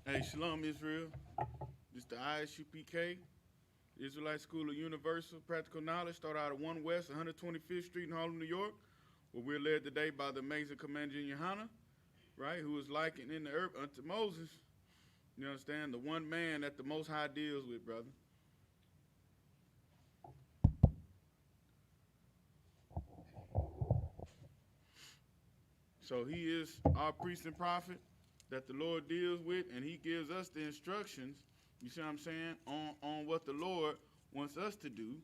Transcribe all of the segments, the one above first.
Hey, Shalom Israel. This is the Isupk, Israelite School of Universal Practical Knowledge. Start out at 1 West, 125th Street in Harlem, New York, where we're led today by the amazing Commander Yohana, right, who is likened in the earth unto Moses. You understand? The one man that the Most High deals with, brother. So he is our priest and prophet that the Lord deals with, and he gives us the instructions, you see what I'm saying, on what the Lord wants us to do.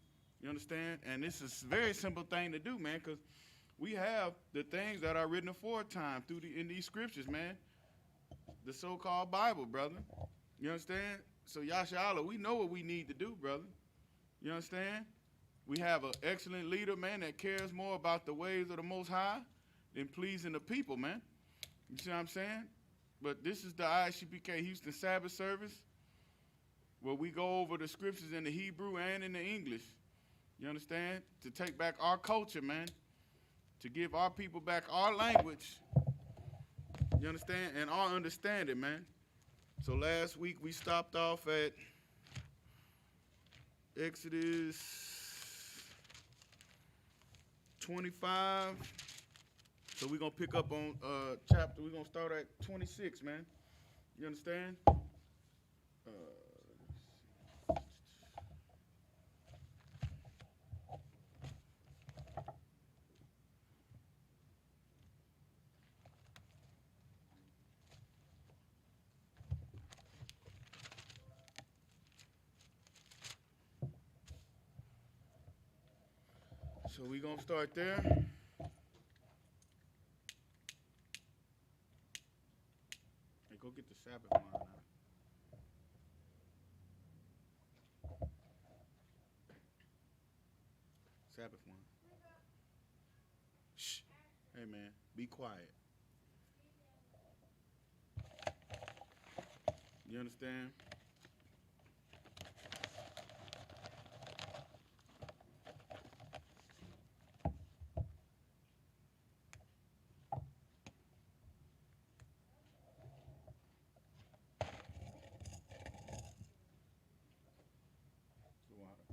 You understand? And this is a very simple thing to do, man, because we have the things that are written aforetime in these scriptures, man. The so-called Bible, brother. You understand? So Yasha, we know what we need to do, brother. You understand? We have an excellent leader, man, that cares more about the ways of the Most High than pleasing the people, man. You see what I'm saying? But this is the ISUPK Houston Sabbath service where we go over the scriptures in the Hebrew and in the English. You understand? To take back our culture, man. To give our people back our language. You understand? And our understanding, man. So last week we stopped off at Exodus 25. So we're going to pick up on chapter, we're going to start at 26, man. You understand? So we're going to start there. Hey, go get the Sabbath wine out. Sabbath wine. Shh. Hey, man, be quiet. You understand? The water.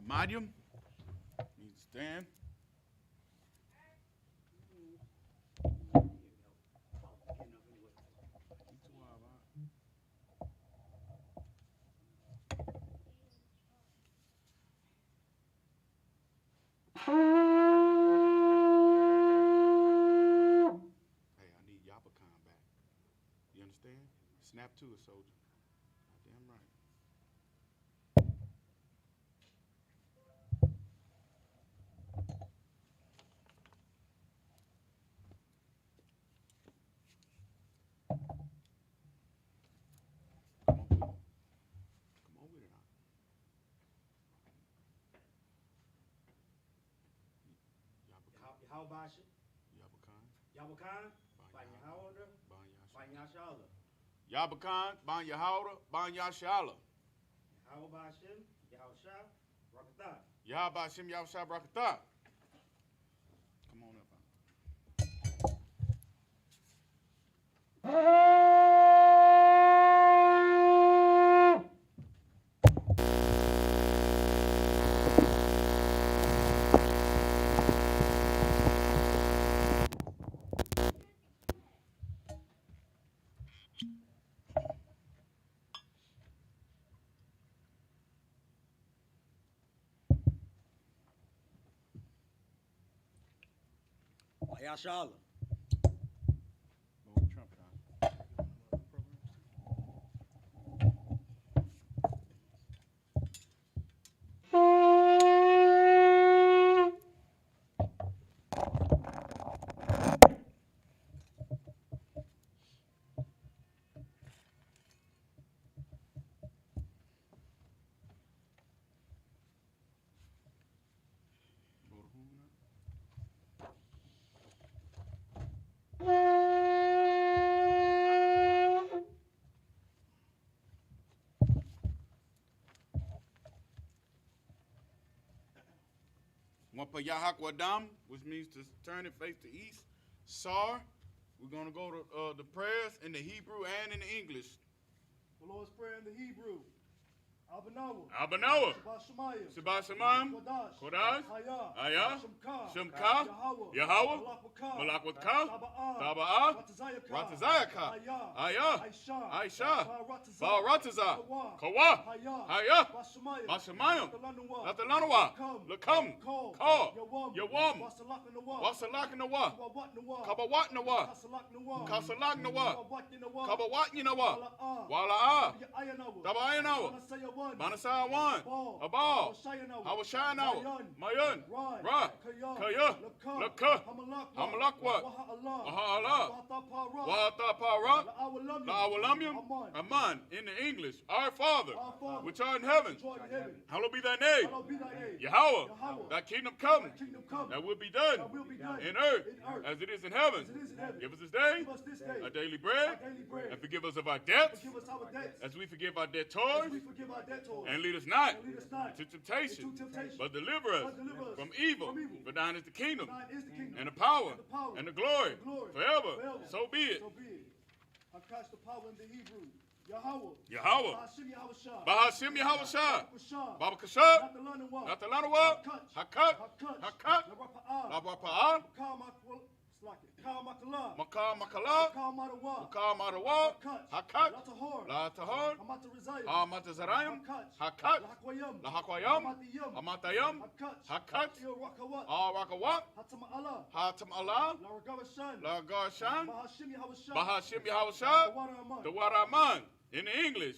Medium. Need to stand. Hey, I need Yapakan back. You understand? Snap to it, soldier. Goddamn right. Come on with it. Come on with it. Yahawashi. Yabakan. Ban Yahawda. Ban Yashala. Yabakan, Ban Yahawda, Ban Yashala. Yahawabashim. Yahawsha. Rakatah. Yahabashim Yahusha Brakatah. Come on up. Yashala. Wampa Yahakwadam, which means to turn and face the east. Sar, we're going to go to the prayers in the Hebrew and in the English. The Lord's Prayer in the Hebrew. Abanawa. Abanawa. Shabbat Shabbat Kodash. Ayah. Shemka. Yahweh. Malakwatka. Taba'ah. Ratazayaka. Ayah. Aisha. Ba'arataza. Kawa. Ayah. Bashamayim. Latalanawa. Lakam. Ka. Yawam. Wasalakanawa. Kabawatnawa. Kasalaknawa. Kabawatnawa. Wala'ah. Taba'ayanawa. Manasawan, Abal, Hawashanawa, Mayan, Ra, Kaya, Laka, Hamalakwa, Ahala, Watapara, La'awalamyam, Aman, in the English, Our Father, which art in heaven, hallowed be thy name, Yahweh, thy kingdom come, that will be done in earth as it is in heaven. Give us this day our daily bread, and forgive us of our debts, as we forgive our debtors, and lead us not into temptation, but deliver us from evil. For thine is the kingdom, and the power, and the glory, forever. So be it. I catch the power in the Hebrew. Yahweh. Bahashim Yahawashah. Baba Kashab. Natalanawa. Hakat. Hakat. Labapa'ah. Makar Makala. Makar Marawa. Hakat. La Tahor. Hamatazarayim. Hakat. Lahakwayam. Amatayam. Hakat. Al Rakawat. Hatam Allah. Lagashan. Bahashim Yahawashah. The Waraman. In the English,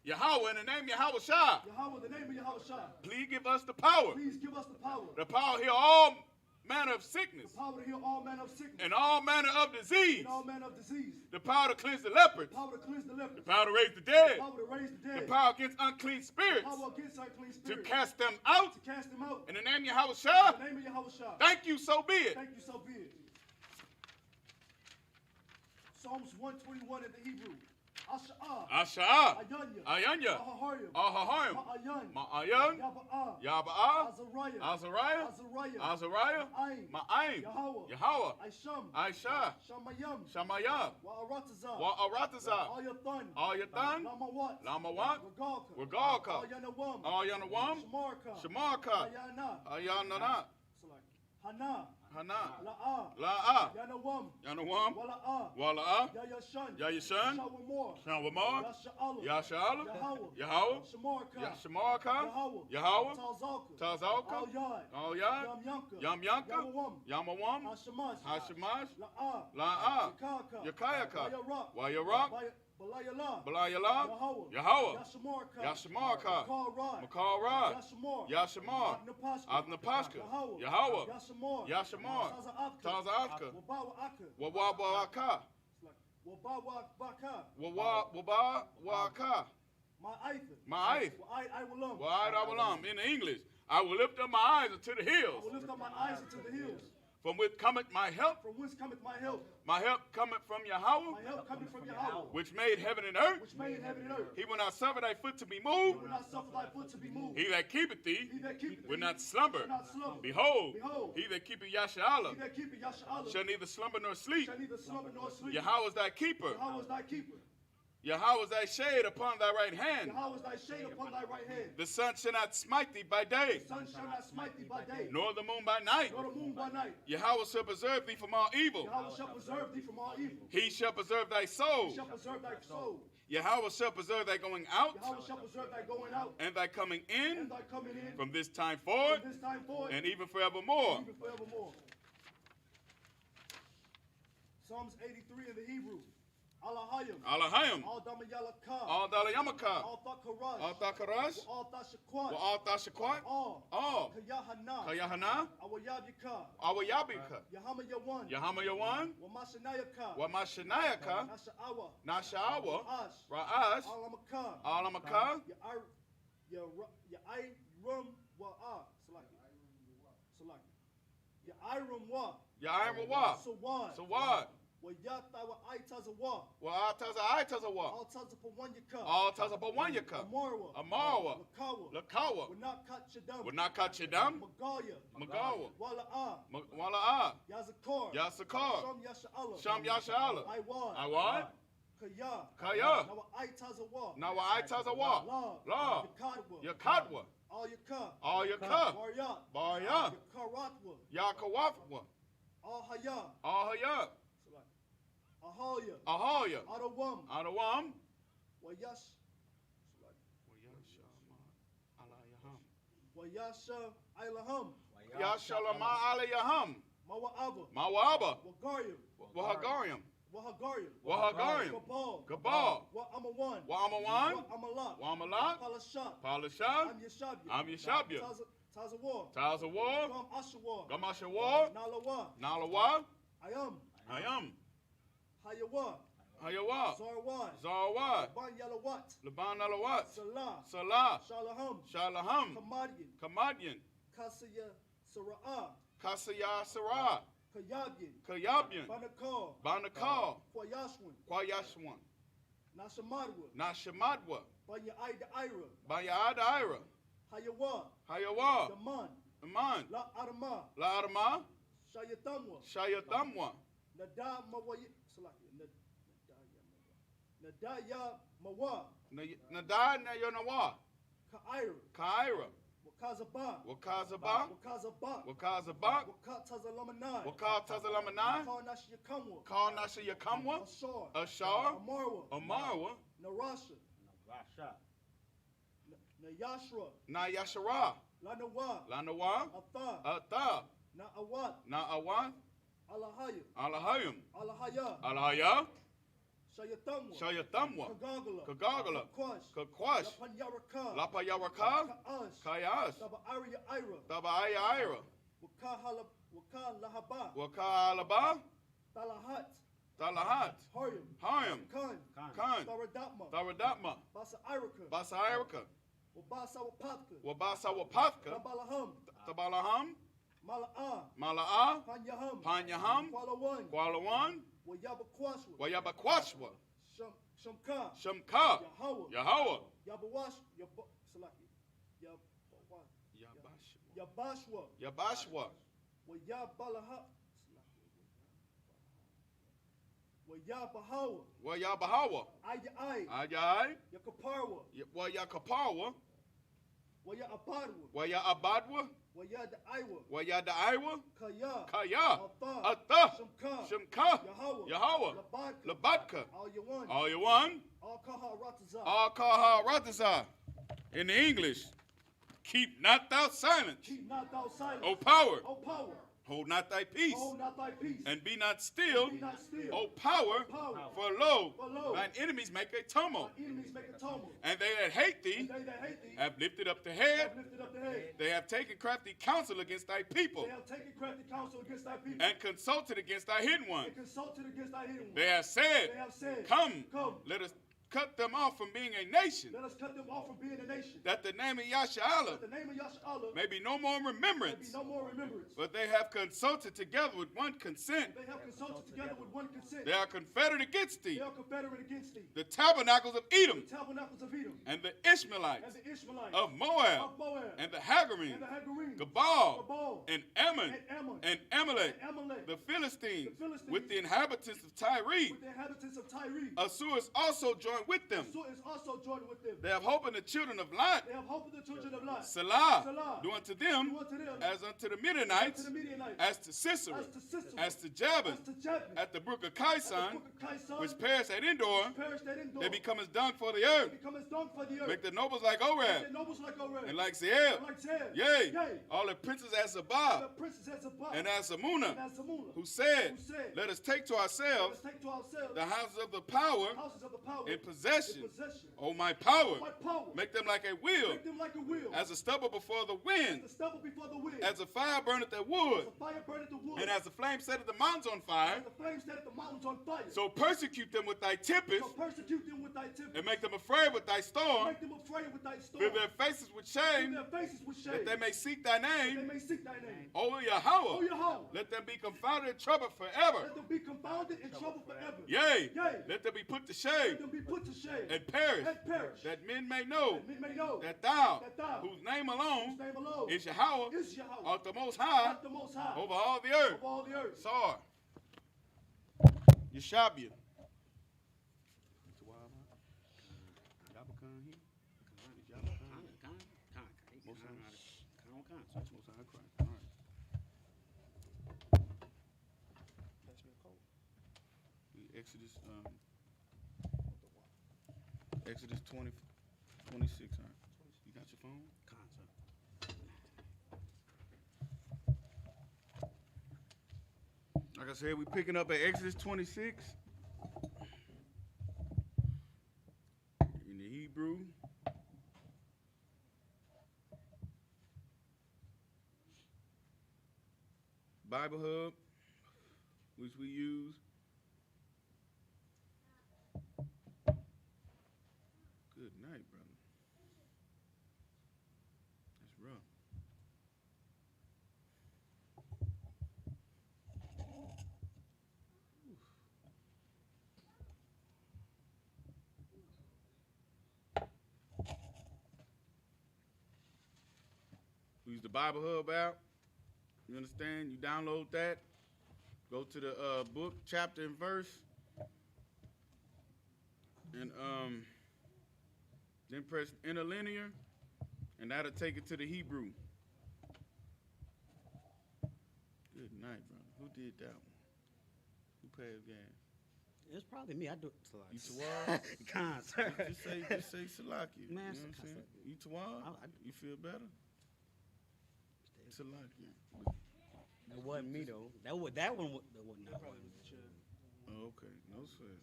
Yahweh, in the name Yahweh Shah. Yahweh, the name of Yahweh. Please give us the power. Please give us the power. The power to heal all manner of sickness. The power to heal all manner of sickness. And all manner of disease. And all manner of disease. The power to cleanse the lepers. The power to cleanse the lepers. The power to raise the dead. The power to raise the dead. The power against unclean spirits. The power against unclean spirits. To cast them out. To cast them out. In the name Yahweh Shah. In the name of Yahweh Shah. Thank you, so be it. Thank you, so be it. Psalms 121 in the Hebrew. Asha'ah, Ayanya, Ahahayim, Ma'ayan, Yaba'ah, Azariah, Azariah, Ma'aim, Yahweh, Aisha, Shamayah, Wa'arataza, Ayatan, Lamawat, Wagalka, Ayanawam, Shamarka, Ayanana, Hana, La'a, Yanawam, Wala'ah, Yayashan, Shawamar, Yasha'ala, Yahweh, Yashamarka, Yahweh, Tazalka, Al-Yad, Yamyanka, Yamawam, Hashamash, La'a, Yakayaka, Wayarak, Balayala, Yahweh, Yashamarka, Makara, Yashamar, Adnapashka, Yahweh, Yashamar, Tazaka, Wawabaka, Wawaka, Ma'aith, Wa'ad Awalam, in English. I will lift up my eyes unto the hills. I will lift up my eyes unto the hills. From which cometh my help. From whence cometh my help? My help cometh from Yahweh, My help cometh from Yahweh, which made heaven and earth. which made heaven and earth. He will not suffer thy foot to be He moved. will not suffer thy foot to be moved. He that keepeth thee He that keepeth will thee not slumber. will not slumber. Behold, Behold, he that keepeth Yasharallah he that keepeth Yasharallah shall neither slumber nor sleep. shall neither slumber nor sleep. Yahweh is thy keeper. Yahweh is thy keeper. Yahweh is thy shade upon thy right hand. Yahweh is thy shade upon thy right hand. The sun shall not smite thee by day, The sun shall not smite thee by day, nor the moon by night. nor the moon by night. Yahweh shall preserve thee from all evil. Yahweh shall preserve thee from all evil. He shall preserve thy soul. He shall preserve thy soul. Yahweh shall preserve thy going out Yahweh shall preserve thy going out and thy coming in and thy coming in from this time forward from this time forward and even forevermore. even forevermore. Psalms 83 in the Hebrew. Alahayim. Alahayim. Al Damayalaka. All Dalayamaka. Al Thakarash. All Thakarash. Al Thashakwat. All Thashakwat. All Kayahana. Kayahana. Awayabika. Awayabika. Yahama Yawan. Yahama Yawan. Wamashanayaka. Wamashanayaka. Nasha'awa. Nasha'awa. Ra'ash. Ra'ash. Alamaka. Alamaka. Ya'ayrum wa'a. Salaki. Ya'ayrum wa. Ya'ayrawa. Sawad. Sawad. Wayata wa aitazawa. Wa'atazawa. All tazapawanyaka. All Tazapawanyaka. Amarwa. Amarwa. Lakawa. Lakawa. Wanakachadam. Wanakachidam. Magaya. Magawa. Wala'a. Wala'a. Yazakar. Yasakar. Sham Yasha'ala. Sham Yasha'ala. Iwad. Iwad. Kaya. Kaya. Nawa aitazawa. Nawa'atazawa. La. La. Yakadwa. Yakadwa. All Yaka. All Yaka. Baryat. Barya. Yakaratwa. Yakawafwa. All Haya. Ahaya. Ahalya. Ahaya. Adawam. Adawam. Wayash. Wayasha Ilaham. Yashalama alayaham. Mawa'aba. Mawaba. Wagaryam. Wahagarium. Wahagaryam. Wahagarium. Gabal. Gabal. Wa'amawan. Wa'amawan. Wa'amalat. Wa'amalat. Palashat. Palashan. Am Yeshabya. Am Yeshabya. Tazawar. Tazawar. Gam Ashawar. Gamashawar. Nalawa. Nalawa. Ayam. Ayam. Hayawa. Hayawa. Zarwad. Zarwad. Ban Yalawat. Laban Alawat. Salah. Salah. Shalaham. Shalaham. Kamadian. Kamadian. Kasaya Sara'ah. Kasaya Sarah. Kayabyan. Kayabyan. Banakal. Banakal. Kwayashwan. Kwayashwan. Nashamadwa. Nashamadwa. Banya Ida Ira. Bayada Ira. Hayawa. Hayawa. Daman. Aman. La Arama. La Arma. Shayatamwa. Shayatamwa. Nada Mawaya. Nadaya Mawa. Nada Nayonawa. Kaira. Kaira. Wakazaba. Wakazaba. Wakazaba. Wakazaba. Wakatazalamana. Wakatazalamana. Karnashiyakamwa. Karnasha Yakamwa. Ashar. Ashar. Amarwa. Amarwa. Narasha. Nayashra. Nayashara. Lanawa. Lanawa. Atha. Ata. Na'awat. Na'awa. Alahaya. Alahayim. Alahaya. Alahaya. Shayatamwa. Shayatamwa. Kagagala. Kagagala. Kakwash. Kakwash. Lapanyaraka. Lapayaraka. Kaash. Kayas. Taba Arya Ira. Tabaya Ira. Wakahaba. Wakalaba. Talahat. Talahat. Haryam. Hayam. Khan. Khan. Taradatma. Taradatma. Basa Irika. Basa Irika. Wabasa Wapatka. Wabasa Wapatka. Tabalaham. Tabalaham. Mala'a. Mala'a. Panyaham. Panyaham. Kualawan. Kualawan. Wayabakwashwa. Wayabakwashwa. Shamka. Shamka. Yahweh. Yahweh. Yabawash. Salaki. Yabashwa. Yabashwa. Wayabalaha. Wayabahawa. Wayabahawa. Ayai. Ayai. Yakaparwa. Wayakapawa. Wayabadwa. Wayabadwa. Wayadaiwa. Wayadaiwa. Kaya. Kaya. Atha. Atha. Shamka. Shemka. Yahweh. Yahweh. Labadka. Labadka. All you want. All you want. All kaha rataza. Al-Kaha Ratazah. In the English, keep not thou silent, Keep not thou silent. O power. O power. Hold not thy peace, Hold not thy peace. and be not still, Be not still. O power. Power. For lo, For lo, thine enemies make a tumult, thy enemies make a tumult. and they that hate thee And they that hate thee have lifted up the head. have lifted up the head. They have taken crafty counsel against thy people, They have taken crafty counsel against thy people. and consulted against thy hidden one. And consulted against thy hidden one. They have said, They have said, Come, Come. let us cut them off from being a nation, Let us cut them off from being a nation. that the name of Yasharahla That the name of Yasharahla may be no more may be remembrance. no more remembrance. But they have consulted together with one consent. They have consulted together with one consent. They are confederate against They thee, are confederate against thee. the tabernacles of Edom, The tabernacles of Edom, and the and Ishmaelites, the Ishmaelites, of Moab, of Moab, and the Hagarim, and the Hagarim, Gabal, Gabal, and Ammon, and Ammon, and Amalek, and Amalek, the Philistines, the Philistines, with the inhabitants of Tyre. with the inhabitants of Tyre. Assur is also joined with them. So is also joined with them. They have hope in the children of Lot. They have hope in the children of Lot. Salah, Salah, do unto them do unto them as unto the as Midianites, to the Midianites, as to Sisera, as to Sisera, as to Jabin, as to Jabin, at the brook of at the Kison, brook of Kison, which perished at Endor. perished at Endor. They become as dung for the They earth. become as dung for the earth. Make the nobles like Make Orab, the nobles like Oreb, and like Zeb. and like Zeb. Yea, Yea. all the princes as The Zabah, princes as Zabah, and as Amunah, and as Samula, who said, who said, let us take to let ourselves us take to ourselves the houses of the power houses of the power in possession. in possession. O my power, My power, make them like a wheel, make them like a wheel, as a stubble before the wind, the stubble before the wind, as a fire burneth the wood, as a fire burneth the wood, and as the flame setteth the mountains on fire. as the flames set the mountains on fire. So persecute them with thy tempest, So persecute them with thy tempest, and make them afraid with thy storm. make them afraid with thy storm, Fill their faces with fill shame, their faces with shame, that they may seek thy they name. may seek thy name. O O Yahweh, Yahweh, let them be confounded and troubled forever. let them be confounded in trouble forever. Yea, Yea. let them be put to Let shame them be put to shame and perish, and perish, that men may know that men may know that thou, that thou, whose name alone whose name alone is Yahweh, is Yahweh, art the most high art the most high over all the earth. of all the earth. Sar. Yeshabia. Exodus 26, huh? You got your phone? Like I said, we picking up at Exodus 26 in the Hebrew. Bible Hub, which we use. Good night, brother. That's rough. We use the Bible Hub app. You understand? You download that. Go to the book, chapter, and verse. And then press interlinear, and that'll take it to the Hebrew. Good night, brother. Who did that one? Who passed gas? It's probably me. I do it. You Tawar? Con, sir. Just say Salaki. You know Man, what I'm saying? Salaki. You Tawar? I- You feel better? Salaki. It wasn't me though. That was not one. Oh, okay. No sweat.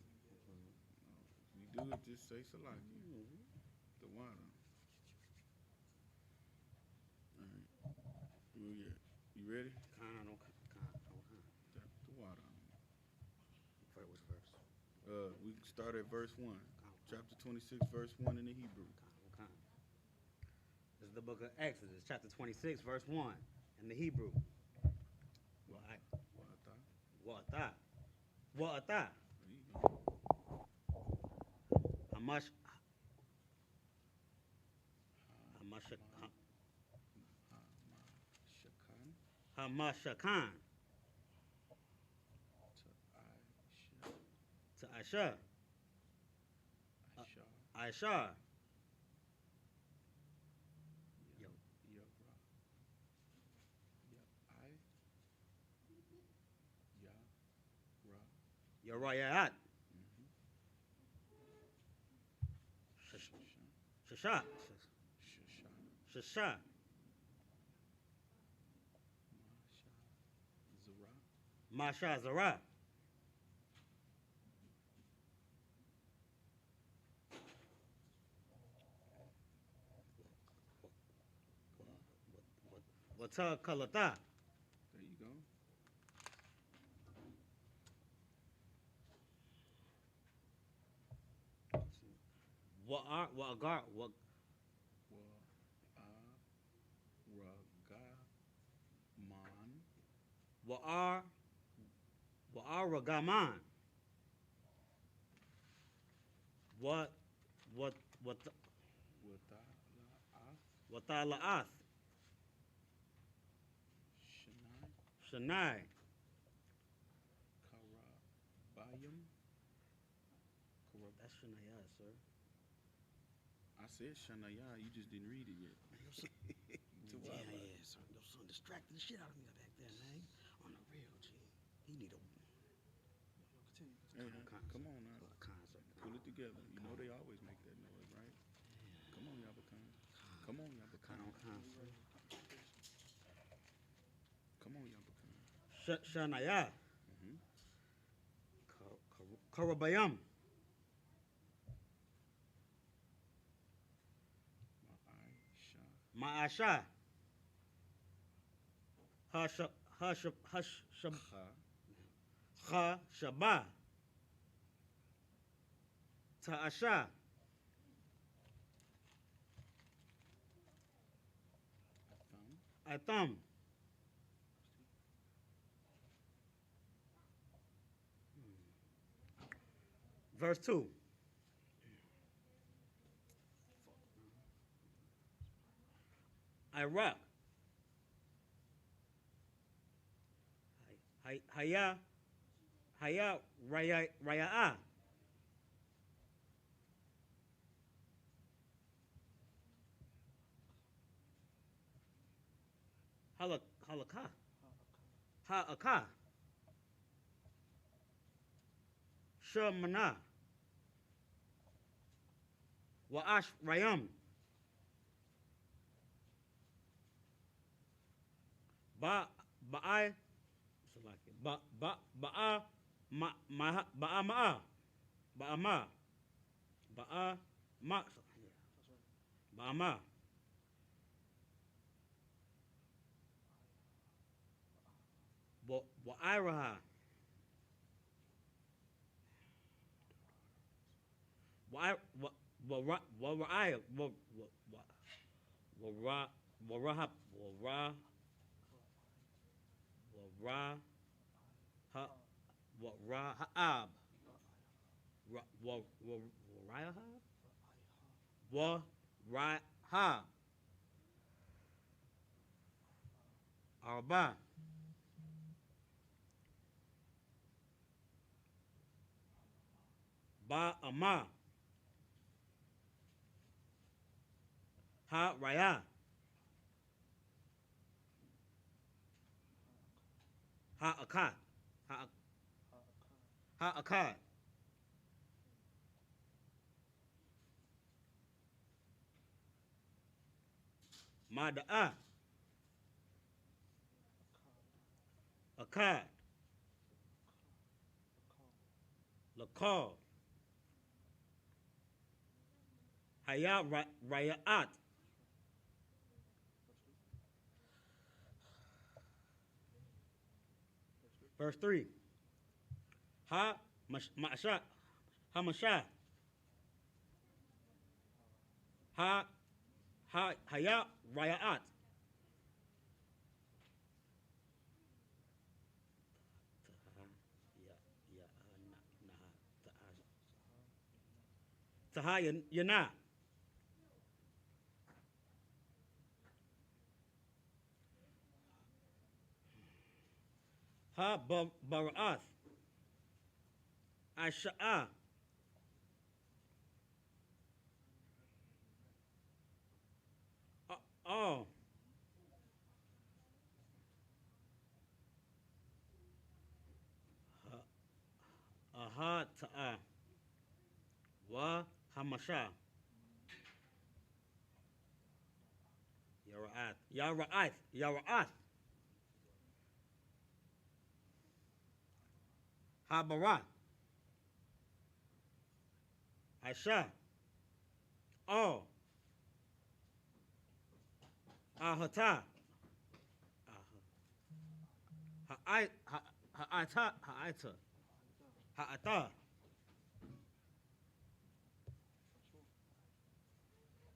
You do it, just say Salaki. The water. All right. Where we at? You ready? Con. The water. Which verse? We start at verse 1. Chapter 26, verse 1 in the Hebrew. Con. This is the book of Exodus, chapter 26, verse 1, in the Hebrew. Wata. Wa'ata. There you go. Hamashakan. To Aisha. Aisha. Yarayat. Shasha. Shasha. Masha Zara. Wata Kalata. There you go. Wa'ar, wa'agar, wa, Ragaman. wa'ar, wa'aragaman. What, what, Wata'la'ath. watala'ath. Shanai. Shanai. Karabayim. That's Shanaya, sir. I said Shanaya, you just didn't read it yet. Yeah, son. Your son distracted the shit out of me back there, man. On the real, G. He need a Hey, come on now. concert. Pull it together. You know they always make that noise, right? Come on, Yabakan. Come on, Yabakan. Concert. Come on, Yabakan. Shanaya. Mm-hmm. Karabayam. Ma'aisha. Ma'asha. Hush, Kha. Shaba. Ta'asha. Atham. Atham. Verse 2. Iraq. Haya Raya. Halakha. Ha'aka. Shamana. Wa'ash Rayam. Ba'a Ba'ama. Wa'iraha. Rahab. Rahab. Arba. Ba'ama. Ha Raya. Ha'aka. Ha'aka. Mada'a. Akkad. Lakal. Haya Raya'at. Verse 3. Ma'asha. Hamasha. Haya Raya'at. Taha Yana. Ha Bara'ath. Asha'a. Oh. Aha Ta'a. Wa Hamasha. Yara'ath. Habara. Aisha. Oh. Ahata. Ha'ata.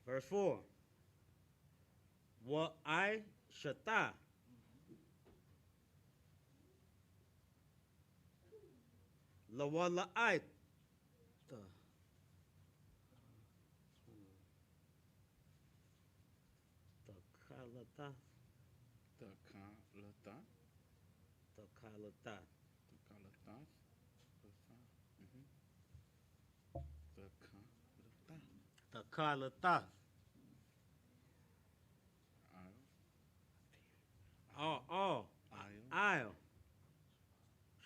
Verse 4. Wa I shata. La wa la I. The kalata. The kalata. The kalata. The kalatas. Mm-hmm. The kalata. The kalata. Oh. Aisle.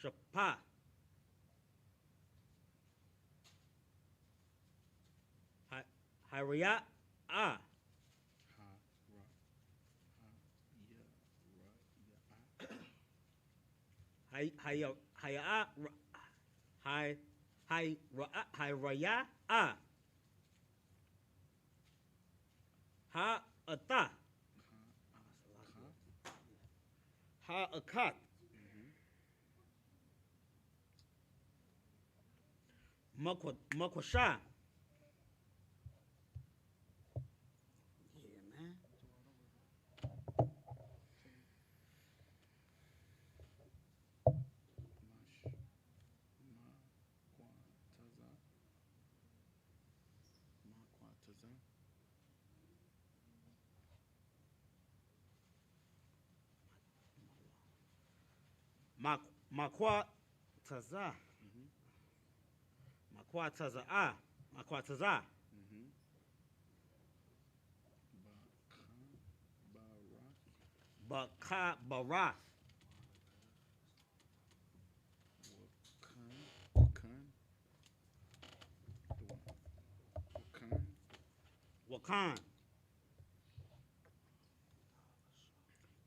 Shapa. Haraya. Ah. Haya. Raya. Ah. Ha ata. Ha akat. Makwasha. Yeah, man. Makwa taza. Makwa taza. Ah. Makwa taza. Baka bara. Wakan.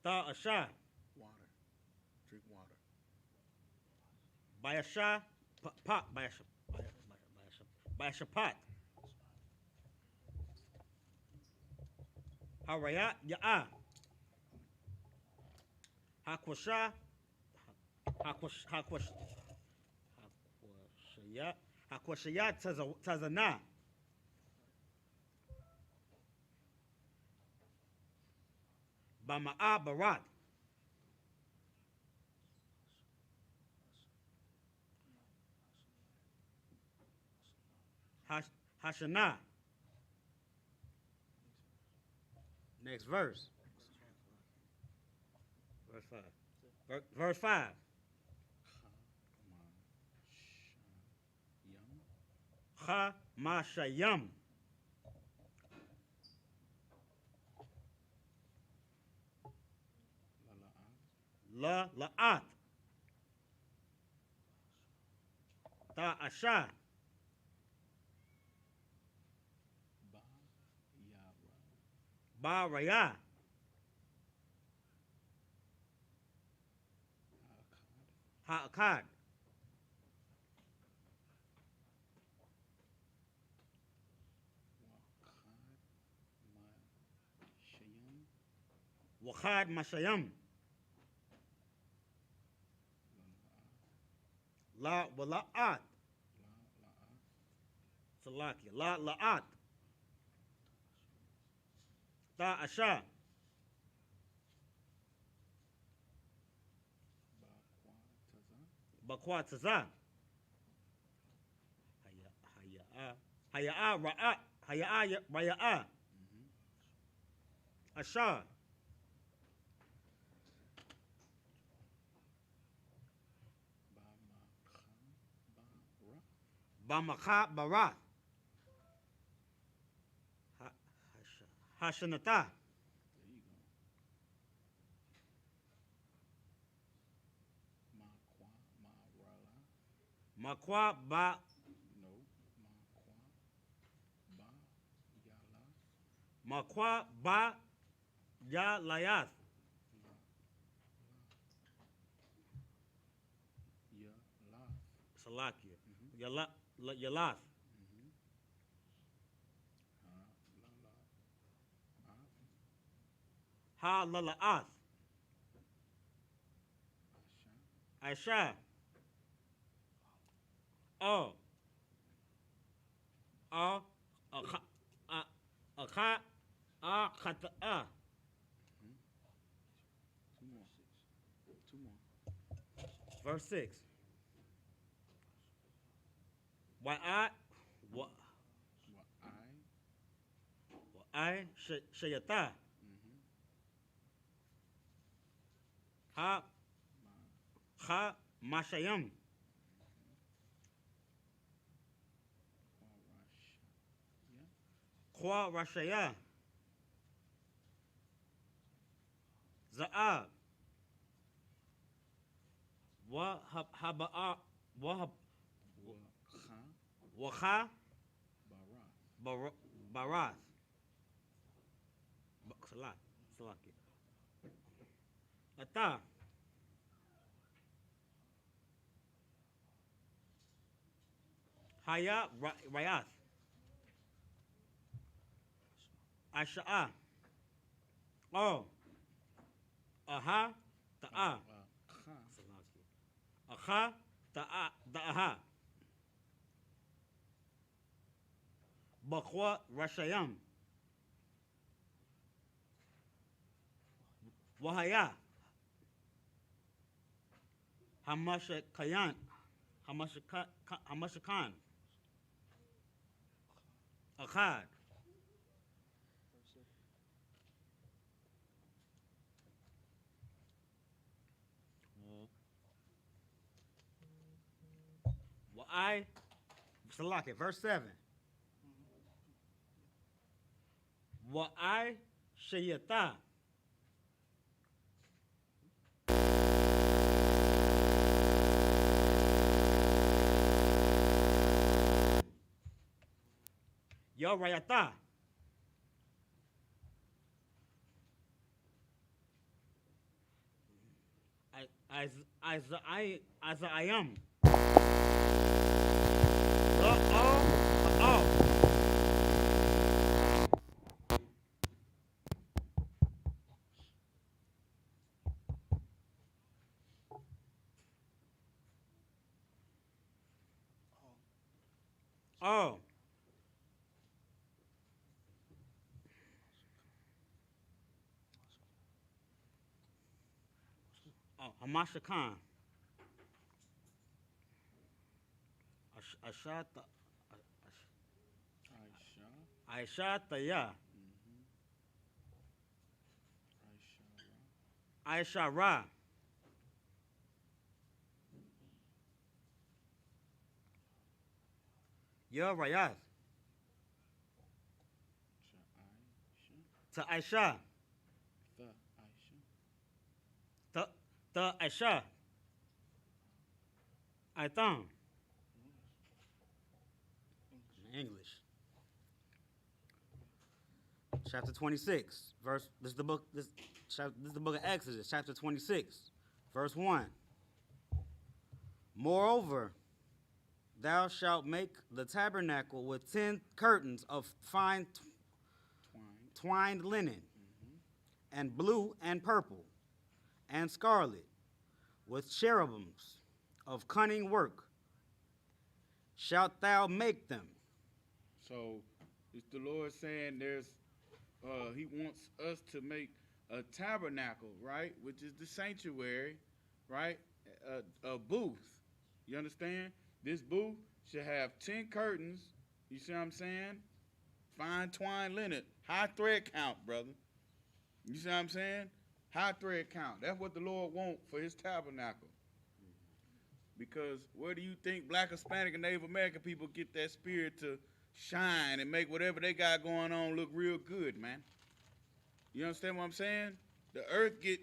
Ta asha. Water. Drink water. Bayasha. Pot. Bayasha pot. Haraya. Ya. Hakwasha. Hakwashaya tazana. Bama'a barat. Hashana. Next verse. Verse 5. Verse 5. Ha mashayam. La la'at. Ta asha. Ba raya. Ha akad. Wakad mashayam. La wala'at. Salakia. La la'at. Ta asha. Bakwa taza. Haya'a ra'at. Haya'a raya'a. Asha. Bamaka bara. Hashanata. There you go. Makwa ba. No. Makwa ba ya layas. Salakia. Yalas. Ha lala'as. Aisha. Oh. Akha Akata. Two more. Two more. Verse 6. Wa'at wa I shayata. Ha ha mashayam. Kwa rashaya. Za'ab. Wa haba'a wa waha barath. Salaki. Ata. Haya Rayath. Asha'a. Oh. Aha. Ta'a. Aha. Ta'a. Da'aha. Bakwa Rashayam. Wahaya. Hamashakayan. Hamashakan. Akkad. Wa'ai. Salaki. Verse 7. Wa'ai shayata. Yo rayata. As I am. Oh. Oh. Oh, Hamashakan. Ashata. Aishata, yeah. Aisha Ra. Yo Rayath. To Aisha. The Aisha. Aitan. English. Chapter 26, verse. This is the book. This is the book of Exodus, chapter 26, verse 1. Moreover, thou shalt make the tabernacle with 10 curtains of fine twined linen, and blue and purple, and scarlet, with cherubims of cunning work. Shalt thou make them? So, it's the Lord saying He wants us to make a tabernacle, right? Which is the sanctuary, right? A booth. You understand? This booth should have 10 curtains. You see what I'm saying? Fine twine linen. High thread count, brother. You see what I'm saying? High thread count. That's what the Lord wants for His tabernacle. Because where do you think Black, Hispanic, and Native American people get that spirit to shine and make whatever they got going on look real good, man? You understand what I'm saying? The earth gets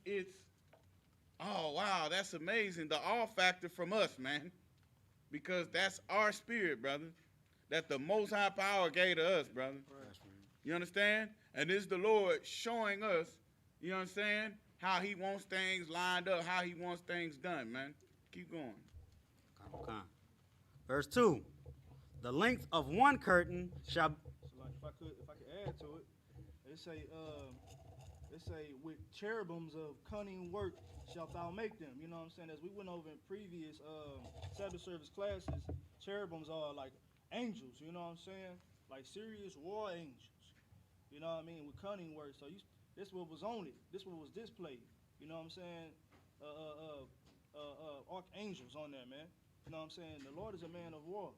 its, oh wow, that's amazing, the awe factor from us, man. Because that's our spirit, brother. That the Most High Power gave to us, brother. You understand? And this is the Lord showing us, you understand, how He wants things lined up, how He wants things done, man. Keep going. Okay. Verse 2. The length of one curtain shall. So like if I could add to it, it say with cherubims of cunning work shalt thou make them. You know what I'm saying? As we went over in previous Sabbath service classes, cherubims are like angels. You know what I'm saying? like serious war angels. You know what I mean? With cunning work. So this what was on it. This what was displayed. You know what I'm saying? Archangels on there, man. You know what I'm saying? The Lord is a man of war.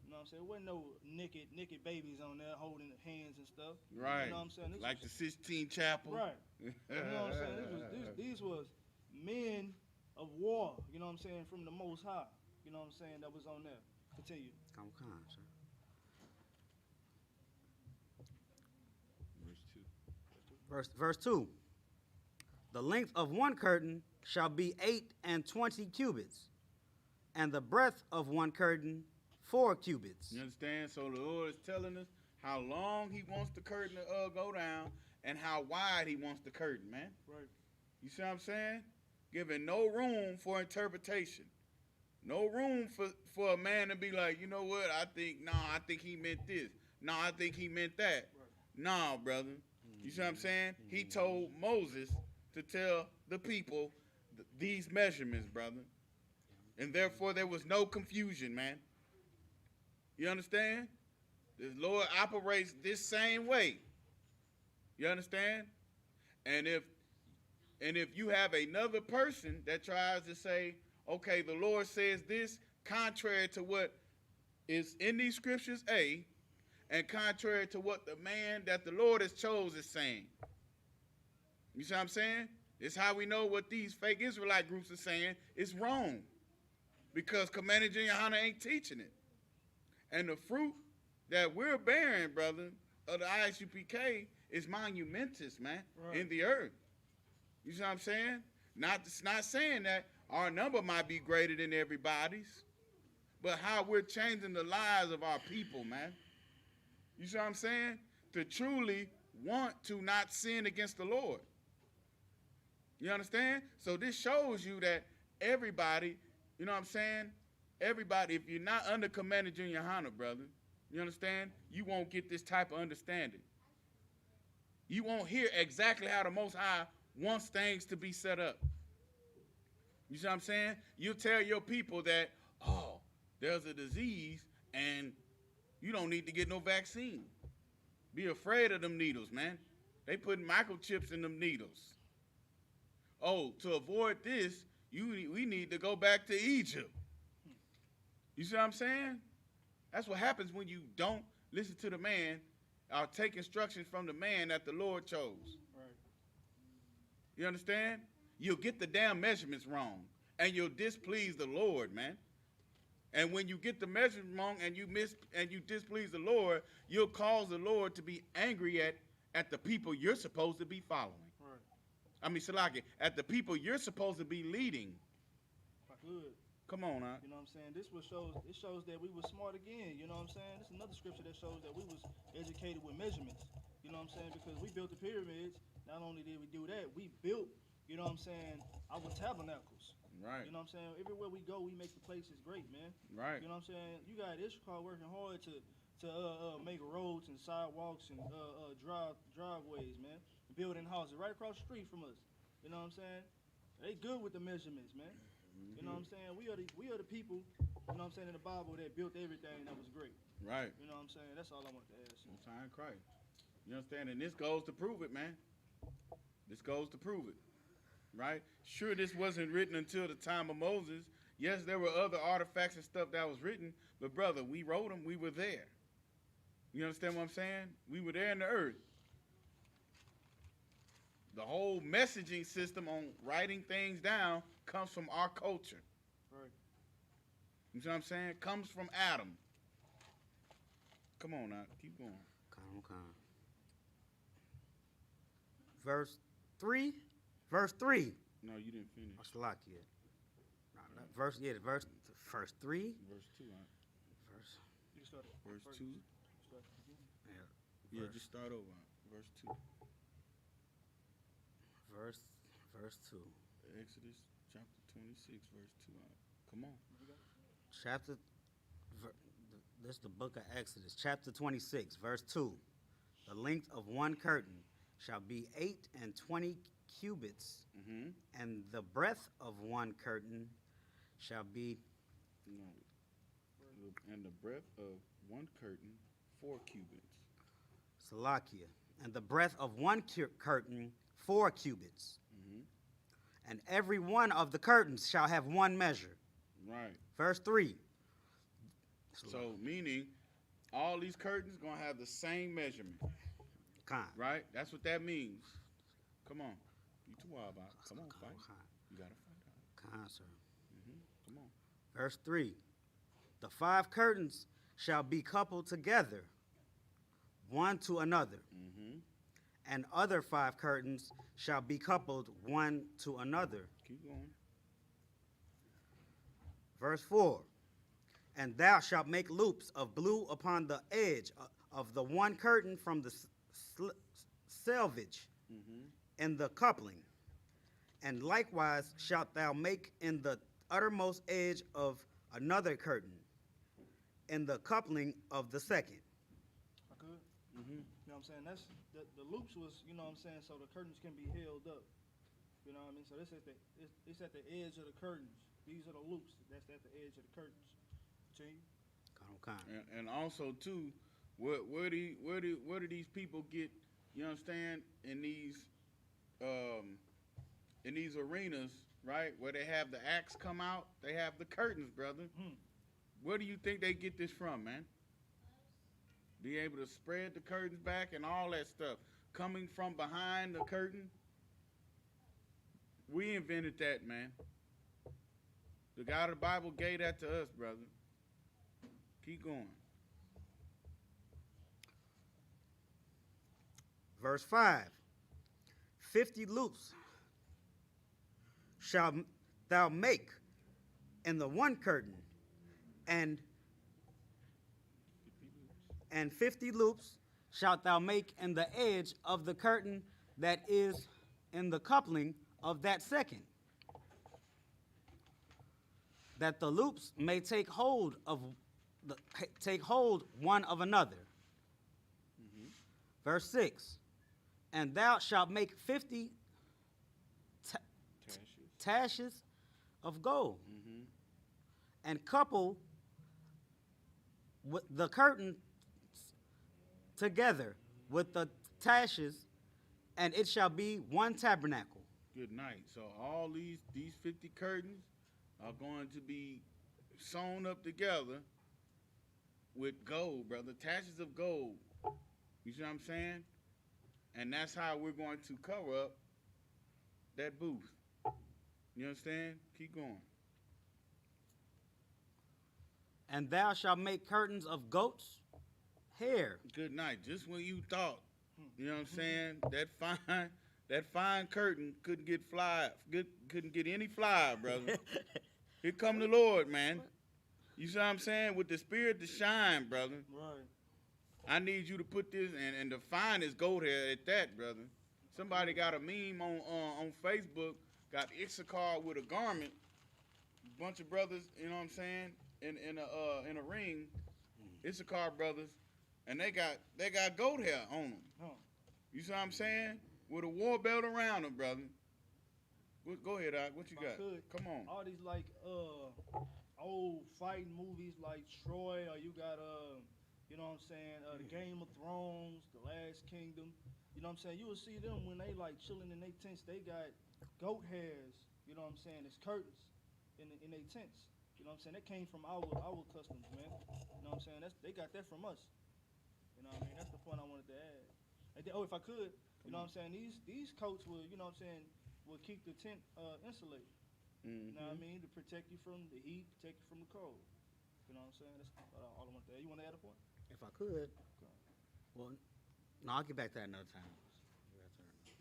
You know what I'm saying? There wasn't no naked babies on there holding hands and stuff. Right. You know what I'm saying? This Like was, the Sistine Chapel. right. You know what I'm saying? These was men of war. You know what I'm saying? From the Most High. You know what I'm saying? That was on there. Continue. Come on, sir. Verse 2. The length of one curtain shall be 28 cubits, and the breadth of one curtain 4 cubits. You understand? So the Lord is telling us how long he wants the curtain to go down and how wide he wants the curtain, man. Right. You see what I'm saying? Giving no room for interpretation. No room for a man to be like, you know what, I think he meant this. No, I think he meant that. Right. No, brother. You see what I'm saying? He told Moses to tell the people these measurements, brother. And therefore there was no confusion, man. You understand? The Lord operates this same way. You understand? And if you have another person that tries to say, okay, the Lord says this contrary to what is in these scriptures, A, and contrary to what the man that the Lord has chose is saying. You see what I'm saying? It's how we know what these fake Israelite groups are saying is wrong. Because Commander Junior Hunter ain't teaching it. And the fruit that we're bearing, brother, of the Isupk is monumentous, man, Right. in the earth. You see what I'm saying? It's not saying that our number might be greater than everybody's, but how we're changing the lives of our people, man. You see what I'm saying? To truly want to not sin against the Lord. You understand? So this shows you that everybody, you know what I'm saying? Everybody, if you're not under Commander Junior Hunter, brother, you understand? You won't get this type of understanding. You won't hear exactly how the Most High wants things to be set up. You see what I'm saying? You tell your people that, oh, there's a disease and you don't need to get no vaccine. Be afraid of them needles, man. They put microchips in them needles. Oh, to avoid this, we need to go back to Egypt. You see what I'm saying? That's what happens when you don't listen to the man or take instructions from the man that the Lord chose. Right. You understand? You'll get the damn measurements wrong, and you'll displease the Lord, man. And when you get the measurements wrong and you displease the Lord, you'll cause the Lord to be angry at the people you're supposed to be following. Right. I mean, Salaki, at the people you're supposed to be leading. Good. Come on, You know what I'm saying? It shows that we were smart again. You know what I'm saying? This is another scripture that shows that we was educated with measurements. You know what I'm saying? Because we built the pyramids. Not only did we do that, we built, you know what I'm saying, our tabernacles. Right. You know what I'm saying? Everywhere we go, we make the places great, man. Right. You know what I'm saying? You got Isupk working hard to make roads and sidewalks and driveways, man. Building houses right across the street from us. You know what I'm saying? They good with the measurements, man. Mm-hmm. You know what I'm saying? We are the people, you know what I'm saying, in the Bible that built everything that was great. Right. You know what I'm saying? That's all I wanted to add. Most High in Christ. You understand? And this goes to prove it, man. This goes to prove it. Right? Sure, this wasn't written until the time of Moses. Yes, there were other artifacts and stuff that was written, but brother, we wrote them. We were there. You understand what I'm saying? We were there in the earth. The whole messaging system on writing things down comes from our culture. Right. You see what I'm saying? Comes from Adam. Come on now, keep going. Come. Verse 3. Verse 3. No, you didn't finish. What's the lock yet? Verse 3. Verse 2, huh? Verse. You started. Verse 2. Yeah. Yeah, just start over. Verse 2. Verse 2. Exodus chapter 26, verse 2. Come on. This is the book of Exodus, chapter 26, verse 2. The length of one curtain shall be 28 cubits, Mm-hmm. and the breadth of one curtain shall be No. And the breadth of one curtain 4 cubits. Salakia. And the breadth of one curtain 4 cubits. And every one of the curtains shall have one measure. Right. Verse 3. So meaning all these curtains gonna have the same measurement. Khan. Right? That's what that means. Come on. You too wild about it. Come on, fight. You gotta fight. Khan, sir. Come on. Verse 3. The 5 curtains shall be coupled together, one to another. And other 5 curtains shall be coupled one to another. Keep going. Verse 4. And thou shalt make loops of blue upon the edge of the one curtain from the selvage in the coupling. And likewise shalt thou make in the uttermost edge of another curtain in the coupling of the second. I could. You know what I'm saying? That's the loops was, you know what I'm saying, so the curtains can be held up. You know what I mean? So this is it's at the edge of the curtains. These are the loops. That's at the edge of the curtains. Continue. And also too, where do these people get? You understand? In these arenas, right, where they have the acts come out, they have the curtains, brother. Where do you think they get this from, man? Be able to spread the curtains back and all that stuff. Coming from behind the curtain. We invented that, man. The God of the Bible gave that to us, brother. Keep going. Verse 5. 50 loops shalt thou make in the one curtain, and 50 loops shalt thou make in the edge of the curtain that is in the coupling of that second, that the loops may take hold one of another. Verse 6. And thou shalt make 50 taches of gold, and couple with the curtain together with the taches, and it shall be one tabernacle. Good night. So all these 50 curtains are going to be sewn up together with gold, brother. Taches of gold. You see what I'm saying? And that's how we're going to cover up that booth. You understand? Keep going. And thou shalt make curtains of goats' hair. Good night. Just when you thought, you know what I'm saying, that fine curtain couldn't get any fly, brother. Here come the Lord, man. You see what I'm saying? With the spirit to shine, brother. Right. I need you to put this and the finest goat hair at that, brother. Somebody got a meme on Facebook, got Isupk with a garment. Bunch of brothers, you know what I'm saying, in a ring, Isupk brothers, and they got goat hair on them. Huh. You see what I'm saying? With a war belt around them, brother. Go ahead, Doc. What you got? Come on. All these like old fighting movies like Troy, or you got you know what I'm saying, the Game of Thrones, The Last Kingdom. You know what I'm saying? You will see them when they like chilling in their tents. They got goat hairs. You know what I'm saying? It's curtains in their tents. You know what I'm saying? That came from our customs, man. You know what I'm saying? They got that from us. You know what I mean? That's the point I wanted to add. And then, if I could, you know what I'm saying? These coats will, you know what I'm saying, will keep the tent insulated. You know what I mean? To protect you from the heat, protect you from the cold. You know what I'm saying? That's all I want to add. You want to add a point? If I could. Well, no, I'll get back to that another time.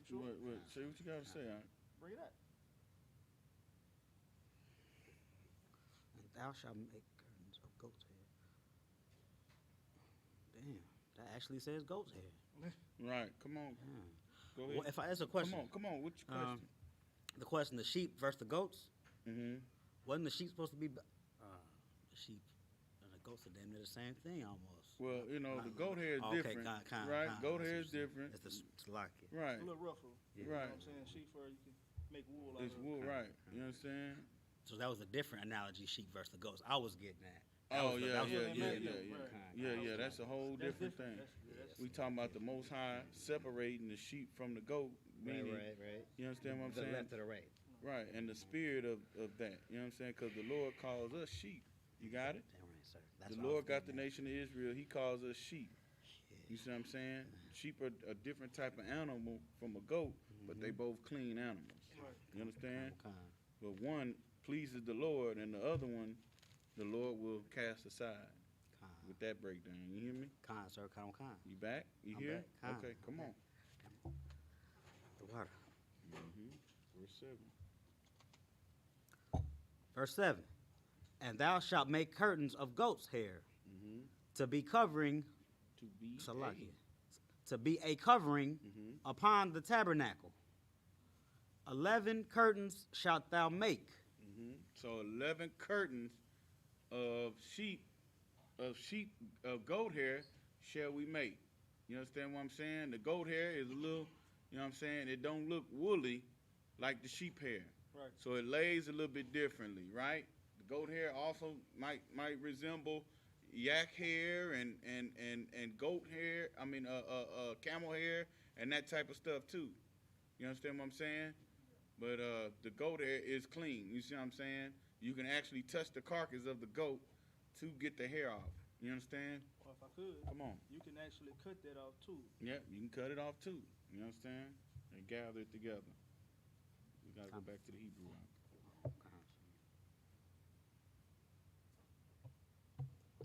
Sure. Wait. Say what you got to say, all right? Bring it up. And thou shalt make curtains of goat's hair. Damn, that actually says goat's hair. Right. Come on. Yeah. Go ahead. Well, if I ask a question. Come on. What's your question? The question, the sheep versus the goats. Mm-hmm. Wasn't the sheep supposed to be the sheep and the goats are damn near the same thing almost? Well, you know, the goat hair is different, right? Goat hair is different. It's the slocky. Right. It's a little rougher. Yeah. You Right. know what I'm saying? Sheep fur, you can make wool out It's of. wool, right? You understand? So that was a different analogy, sheep versus the goats. I was getting at. Oh, was the- yeah, that was yeah, the- what they yeah, meant, yeah, yeah, yeah. right. Yeah, yeah, that's a whole That's different thing. That's We talking about the Most High separating the sheep from the goat, meaning, right. you understand what I'm The saying? left to the right. Right, and the spirit of that, you know what I'm saying? Because the Lord calls us sheep. You got it? Damn right, sir. That's The what I was Lord got the getting at. nation of Israel. He calls us sheep. You see what I'm saying? Sheep are a different type of animal from a goat, but they both clean animals. Right. You understand? Con. But one pleases the Lord, and the other one, the Lord will cast aside. With that breakdown, you hear me? Con, sir. Con. You back? You I'm here? back. Con. Okay, come on. The water. Verse 7. Verse 7. And thou shalt make curtains of goat's hair to be covering, To be Salakia, to be a covering upon the tabernacle. 11 curtains shalt thou make. So 11 curtains of goat hair shall we make. You understand what I'm saying? The goat hair is a little, you know what I'm saying? It don't look woolly like the sheep hair. Right. So it lays a little bit differently, right? The goat hair also might resemble yak hair and goat hair. I mean, camel hair and that type of stuff too. You understand what I'm saying? But the goat hair is clean. You see what I'm saying? You can actually touch the carcass of the goat to get the hair off. You understand? Or if I could, Come on. you can actually cut that off too. Yeah, you can cut it off too. You understand? And gather it together. We gotta go back to the Hebrew.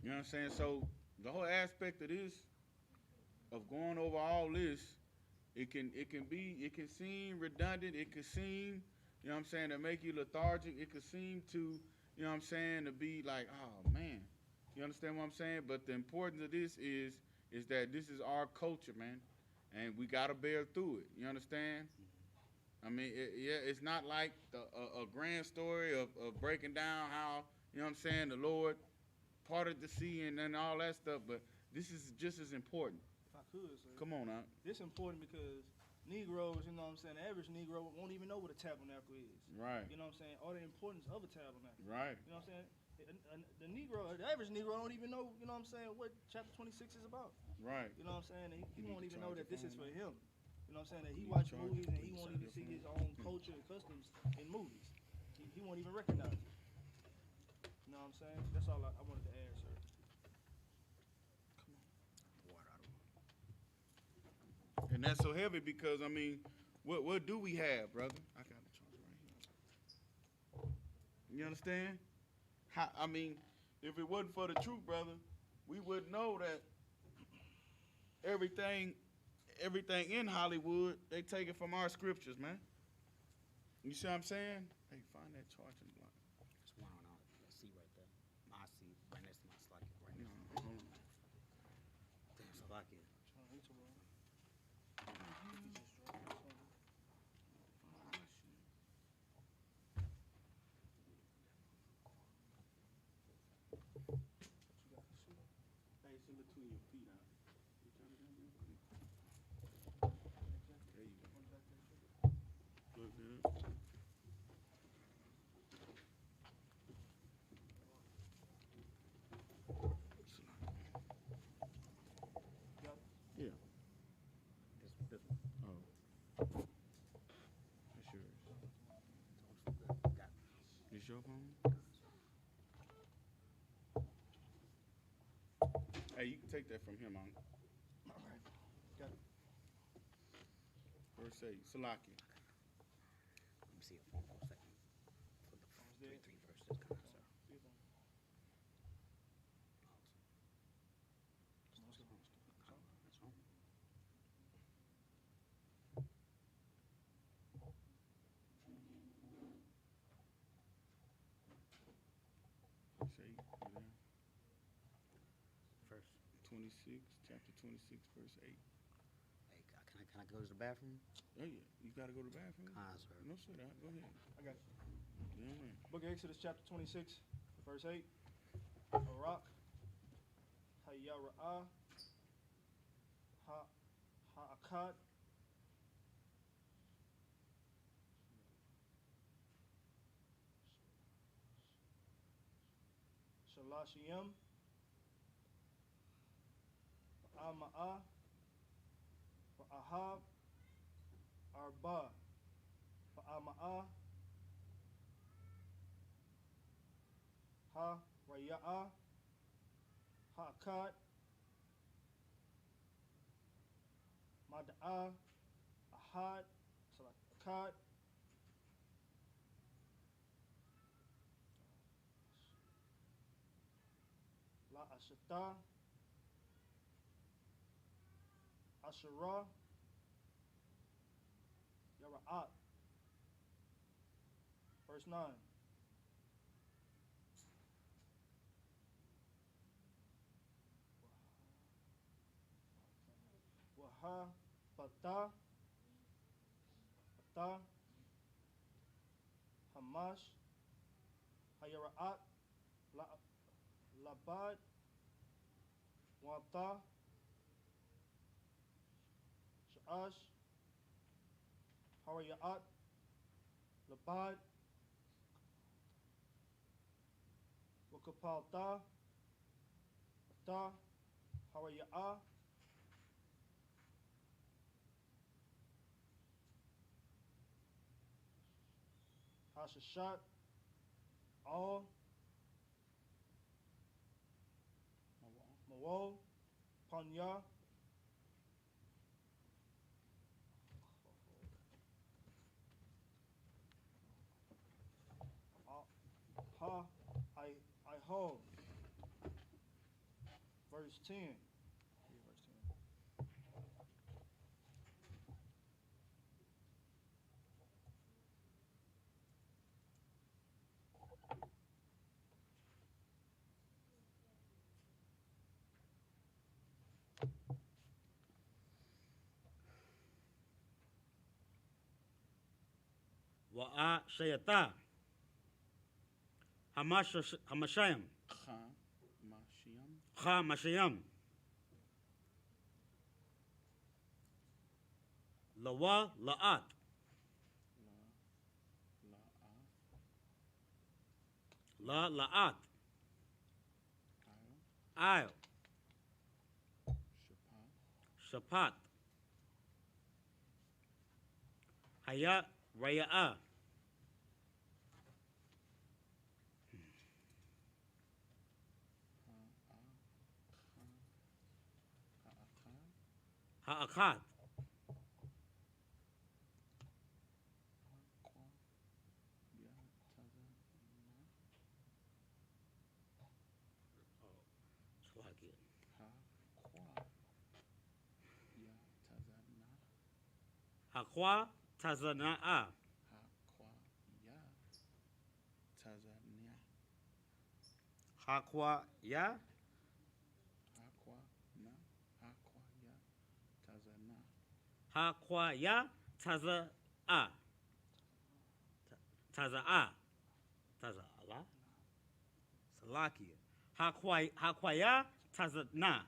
You know what I'm saying? So the whole aspect of this, of going over all this, it can seem redundant. It can seem, you know what I'm saying, to make you lethargic. It could seem to, you know what I'm saying, to be like, oh man, you understand what I'm saying? But the importance of this is that this is our culture, man, and we gotta bear through it. You understand? I mean, it's not like a grand story of breaking down how, you know what I'm saying, the Lord parted the sea and all that stuff, but this is just as important. If I could, sir. Come on now. This important because Negroes, you know what I'm saying, the average Negro won't even know what a tabernacle is. Right. You know what I'm saying? Or the importance of a tabernacle. Right. You know what I'm saying? The average Negro don't even know, you know what I'm saying, what chapter 26 is about. Right. You know what I'm saying? And he You won't need to even know charge that your this is phone for now. him. You know what I'm saying? That he You watch charge- movies and he you won't charge even your see his phone. own culture and customs in movies. He won't even recognize it. You know what I'm saying? That's all I wanted to add, sir. And that's so heavy because, I mean, what do we have, brother? I got the charger right here. You understand? I mean, if it wasn't for the truth, brother, we would know that everything in Hollywood, they take it from our scriptures, man. You see what I'm saying? Hey, find that charging block. There's one on the seat right there. My seat, right next to my Salakia, right No, next to hold on. Damn, Salakia. Hey, it's in between your feet out. You turn it down real quick. There you go. Look good. Yeah. This one. Oh. That's yours. Got It's your phone? Hey, you can take that from him, on All right. Got it. verse 8. Salaki. Let me see a phone for a second. For the Phone's dead. three verses, kind of, sir. See if I'm- Come on, let's go. That's wrong. Verse 8. You there? First, 26, chapter 26, verse 8. hey, can I go to the bathroom? Oh, yeah. You got to go to the bathroom? Sir. No, sir. Go ahead. I got you. Yeah, man. Book of Exodus, chapter 26, verse 8. Barak, Hayara'ah, Ha'akad, Salashiyam, Ama'a, Ahab, Arba, Ama'a, Ha, Raya'a, Hakat, Mada'a, Ahad, Salakat, La Ashata, Asherah, Yara'at. Verse 9. Waha, Bata, Bata, Hamash, Hayara'at, Labad, Wata, Sha'ash, Haraya'at, Labad, Wakapalta, Ata, Haraya'a, Hashashat, All, Mawal, Panya, Ha, I hold. Verse 10. Yeah, verse 10. Wa'a Shayata. Hamashayim. Cha Mashiam. Ha Mashayim. Lawa La'at. La La'at. Aisle. Shapat. Hayat Raya'a. Ha'akad. Haqwa Tazana'a. Haqwa Ya. Haqwa Ya Taza'a. Taza'a. Taza'ala. Salakia. Haqwa Ya Tazana.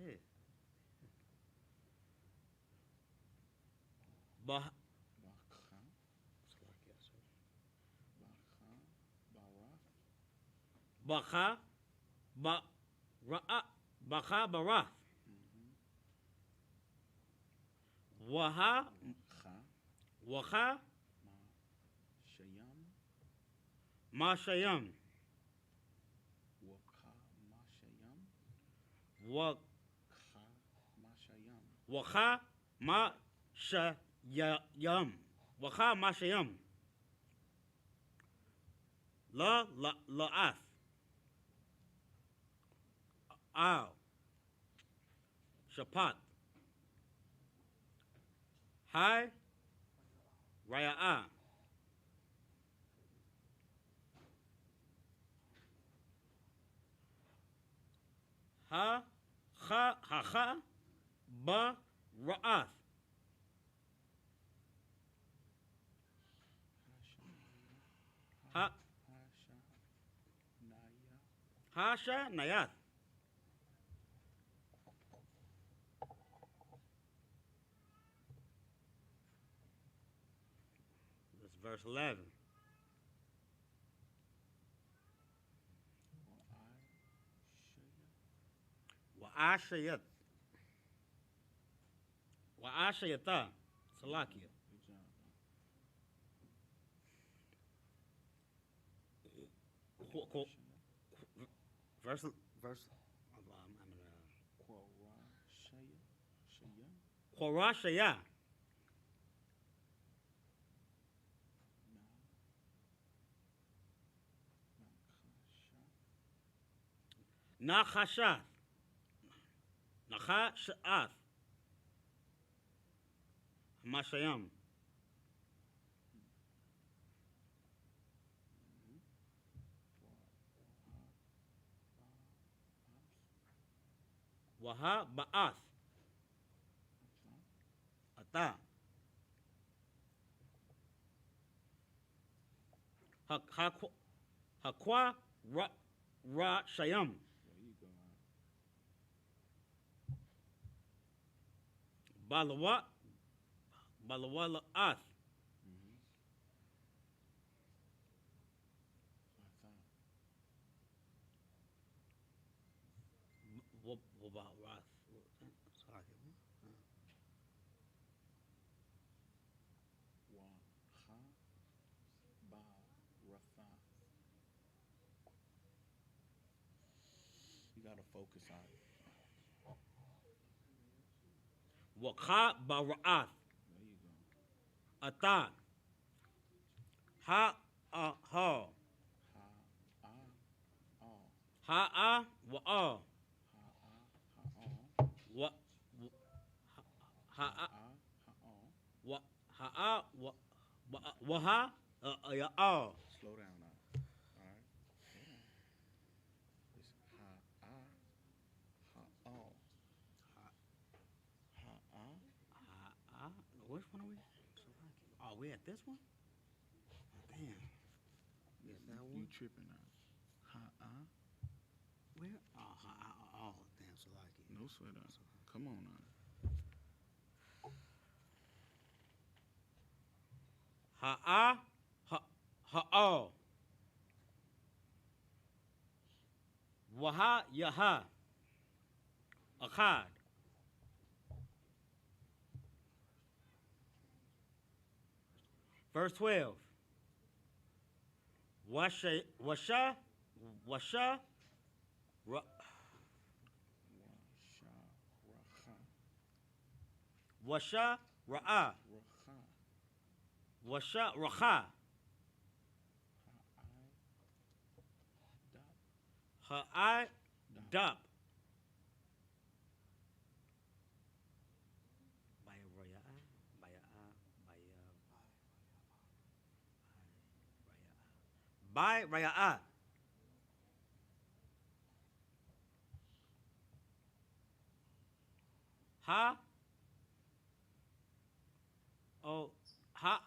Yeah. Bacha Barath. Waha Mashayam. Wacha Mashayam. Wacha Mashayam. La'ath. Al. Shapat. Hai Raya'a. Ha Ba Ra'ath. Hasha Nayath. That's verse 11. Wa'ashayat. Wa'ashayata. Salakia. Good job. Verse. Korashaya. Nachashath. Nachashath. Mashayam. Waha ba'ath. Ata. Hakwa ra shayam. There you go. Balawa la'ath. You gotta focus on it. Wakha bara'ath. There you go. Ata. Ha ha. Ha Ha wa wa ha wa ha wa ha ya Slow down now. All right. It's Which one are we? Oh, we at this one? Damn. Yes, that You one. tripping now? Where? Oh, damn, Salaki. No sweat up. Come on now. Ha Waha yaha. Akkad. Verse 12. Washa ra, washa ra'a. Washa racha. Ha'ai dap. By raya'a. Ha. Oh, ha.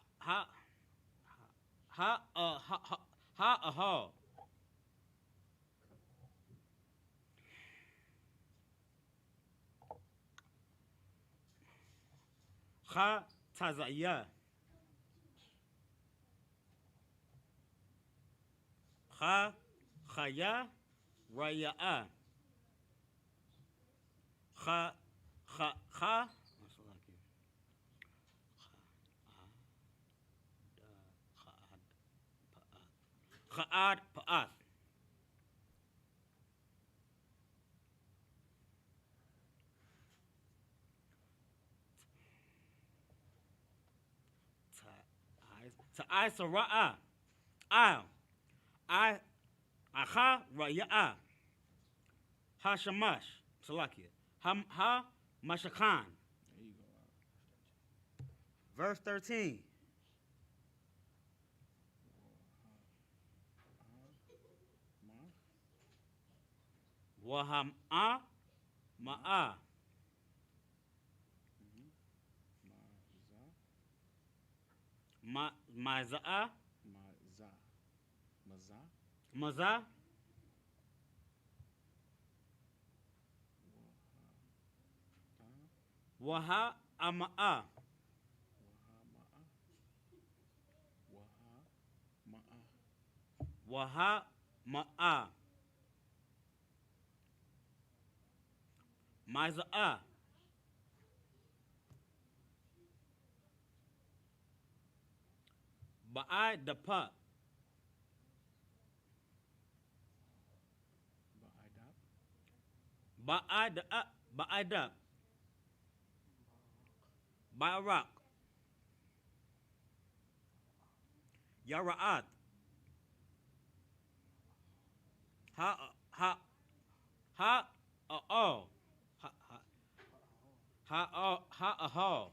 Ha tazaya. Ha khaya raya'a. Ha. Kha'ad pa'ath. Ta'ai sara'a. Acha raya'a. Ha shamash. Salakia. Ha mashakan. There you go. Verse 13. Waham'a ma'a. Maza'a. Maza. Waha ama'a. Waha ma'a. Miza'ah. Ba'i dapa. Ba'idap. Ba'idap. Ba'arak. Yara'at. Ha oh. Ha oh.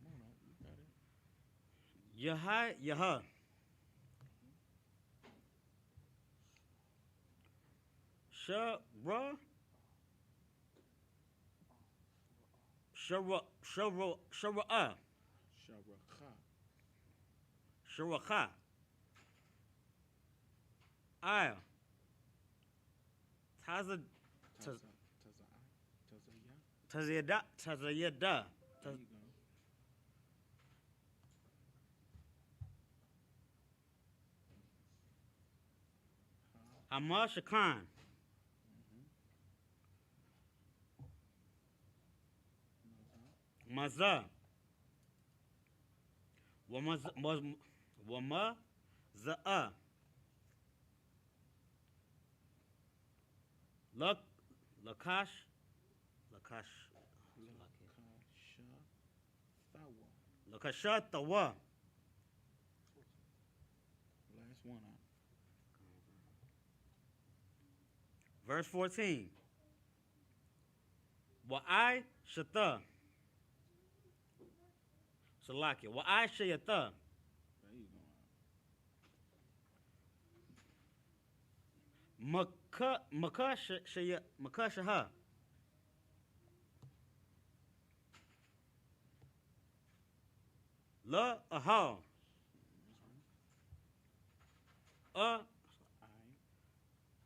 Come on, you got it. Yaha. Shara. Shara'a. Sharakha. Sharacha. Aya. Taza. Tazaya. Tazayada. There you go. Hamashakan. Maza. Wama za'a. Lakash. Lakasha. Thawa. Lakashatawa. Last one out. Verse 14. Wa'ai shata. Salakia. Wa'ai shayata. There you go. Makashaha. La aha.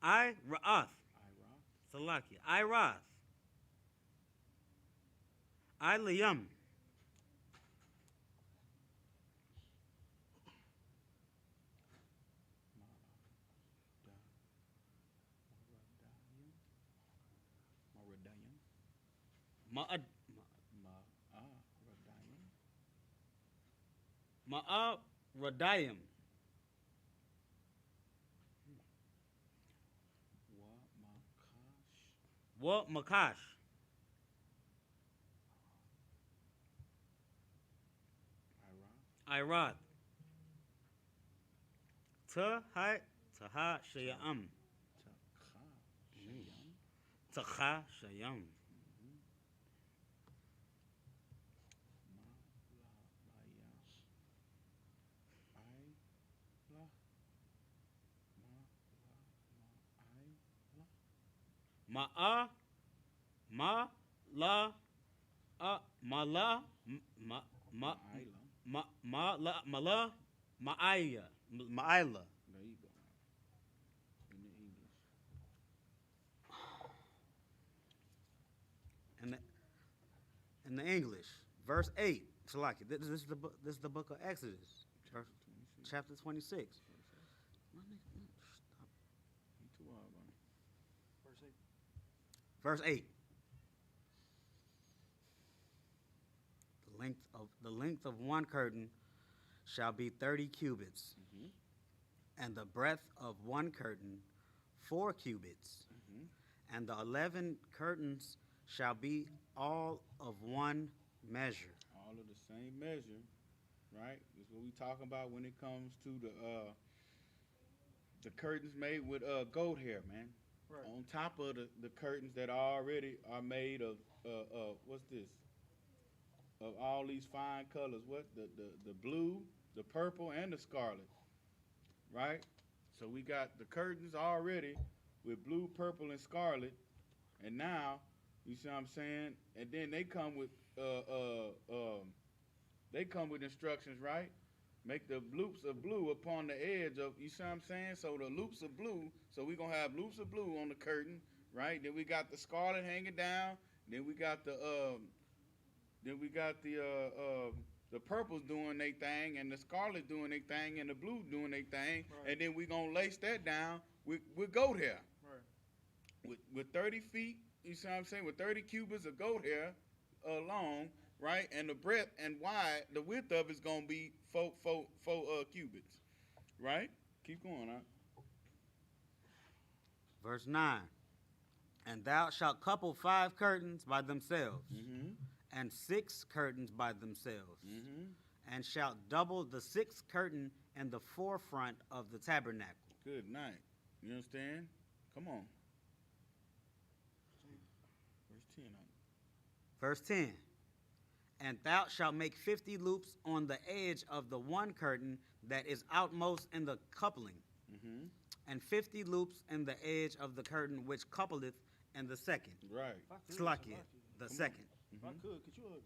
I ra'ath. Ira. Salakia. I rath. I liyam. Maradayim. Ma'aradayim. Wa makash. Ira. Irad. Taha shayam. Takha. Shayam. Taha shayam. Ma'a. Ma la. Ma la. Ma'ila. Ma'aya. Ma'ila. There you go. In the English. In the English, verse 8. Salaki. This is the book of Exodus, chapter 26. Verse 8. The length of one curtain shall be 30 cubits, and the breadth of one curtain 4 cubits, and the 11 curtains shall be all of one measure. All of the same measure, right? That's what we talking about when it comes to the curtains made with goat hair, man. Right. On top of the curtains that already are made of what's this? Of all these fine colors. What? The blue, the purple, and the scarlet. Right? So we got the curtains already with blue, purple, and scarlet. And now, you see what I'm saying? And then they come with instructions, right? Make the loops of blue upon the edge of, you see what I'm saying? So the loops of blue, so we're going to have loops of blue on the curtain, right? Then we got the scarlet hanging down. Then we got the purples doing their thing, and the scarlet doing their thing, and the blue doing their thing, Right. and then we gonna lace that down with goat hair, Right. with 30 feet. You see what I'm saying? With 30 cubits of goat hair long, right? And the breadth and wide, the width of it's gonna be four cubits, right? Keep going, huh? Verse 9. And thou shalt couple 5 curtains by themselves, Mm-hmm. and 6 curtains by themselves, Mm-hmm. and shalt double the 6th curtain in the forefront of the tabernacle. Good night. You understand? Come on. Verse 10. Verse 10. And thou shalt make 50 loops on the edge of the one curtain that is outmost in the coupling, Mm-hmm. and 50 loops in the edge of the curtain which coupleth in the second. Right. If I could, Slakia, the Come on. second. If I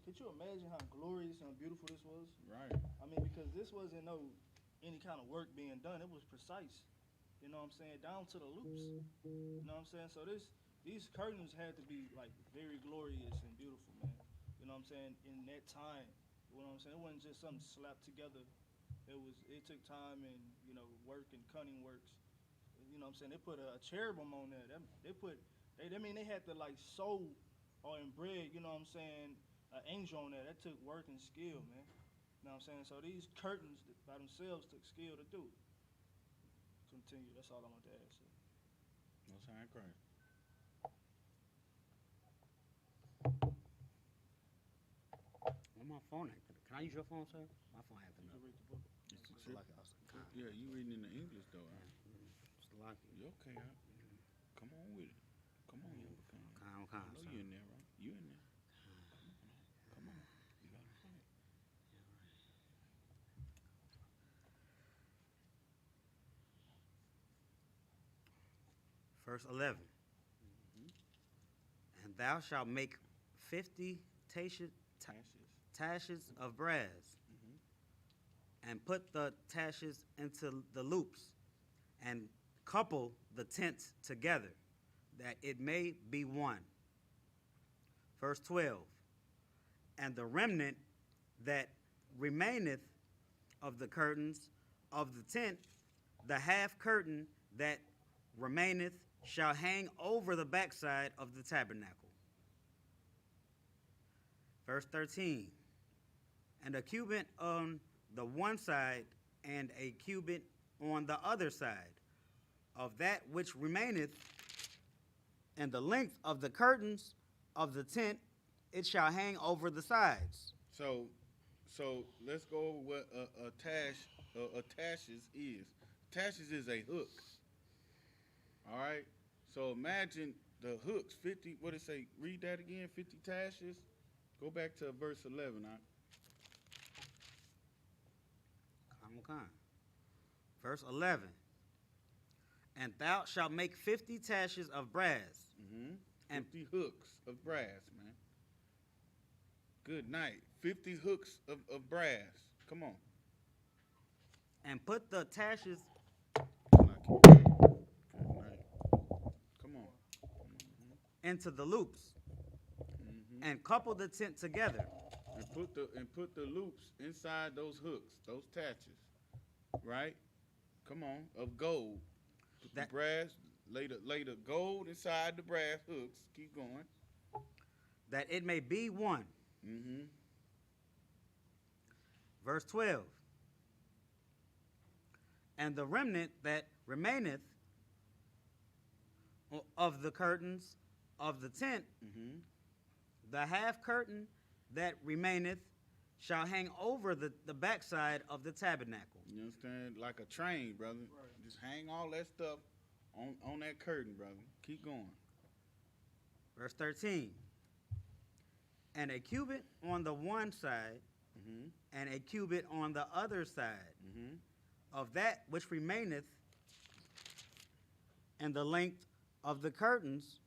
could you imagine how glorious and beautiful this was? Right. I mean, because this wasn't any kind of work being done. It was precise. You know what I'm saying? Down to the loops. You know what I'm saying? So these curtains had to be like very glorious and beautiful, man. You know what I'm saying? In that time, you know what I'm saying? It wasn't just something slapped together. It took time and work and cunning works. You know what I'm saying? They put a cherubim on there. They had to like sew or embed, you know what I'm saying, an angel on there. That took work and skill, man. You know what I'm saying? So these curtains by themselves took skill to do. Continue. That's all I want to add. So. No sign Christ. On my phone, can I use your phone, sir? My phone acting You up. can read the book. Yeah, you reading in the English though. Huh? Salakia. You okay? Huh? Come on with it. Come on, you okay? I know Sir. you in there, right? You in there? Come on. You got it right. Verse 11. And thou shalt make 50 taches of brass, and put the taches into the loops, and couple the tents together, that it may be one. Verse 12. And the remnant that remaineth of the curtains of the tent, the half curtain that remaineth, shall hang over the backside of the tabernacle. Verse 13. And a cubit on the one side, and a cubit on the other side, of that which remaineth, and the length of the curtains of the tent, it shall hang over the sides. So let's go over what a taches is. Taches is a hook. All right. So imagine the hooks. 50. What did it say? Read that again. 50 taches. Go back to verse 11. Verse 11. And thou shalt make 50 taches of brass. Mm-hmm. And 50 hooks of brass, man. Good night. 50 hooks of brass. Come on. And put the taches Good night. Come on. into the loops, Mm-hmm. and couple the tent together. And put the loops inside those hooks, those taches, right? Come on, of gold. Put the That- brass, lay the gold inside the brass hooks. Keep going. That it may be one. Mm-hmm. Verse 12. And the remnant that remaineth of the curtains of the tent, Mm-hmm. the half curtain that remaineth, shall hang over the backside of the tabernacle. You understand? Like a train, brother. Right. Just hang all that stuff on that curtain, brother. Keep going. Verse 13. And a cubit on the one side, Mm-hmm. and a cubit on the other side, Mm-hmm. of that which remaineth, and the length of the curtains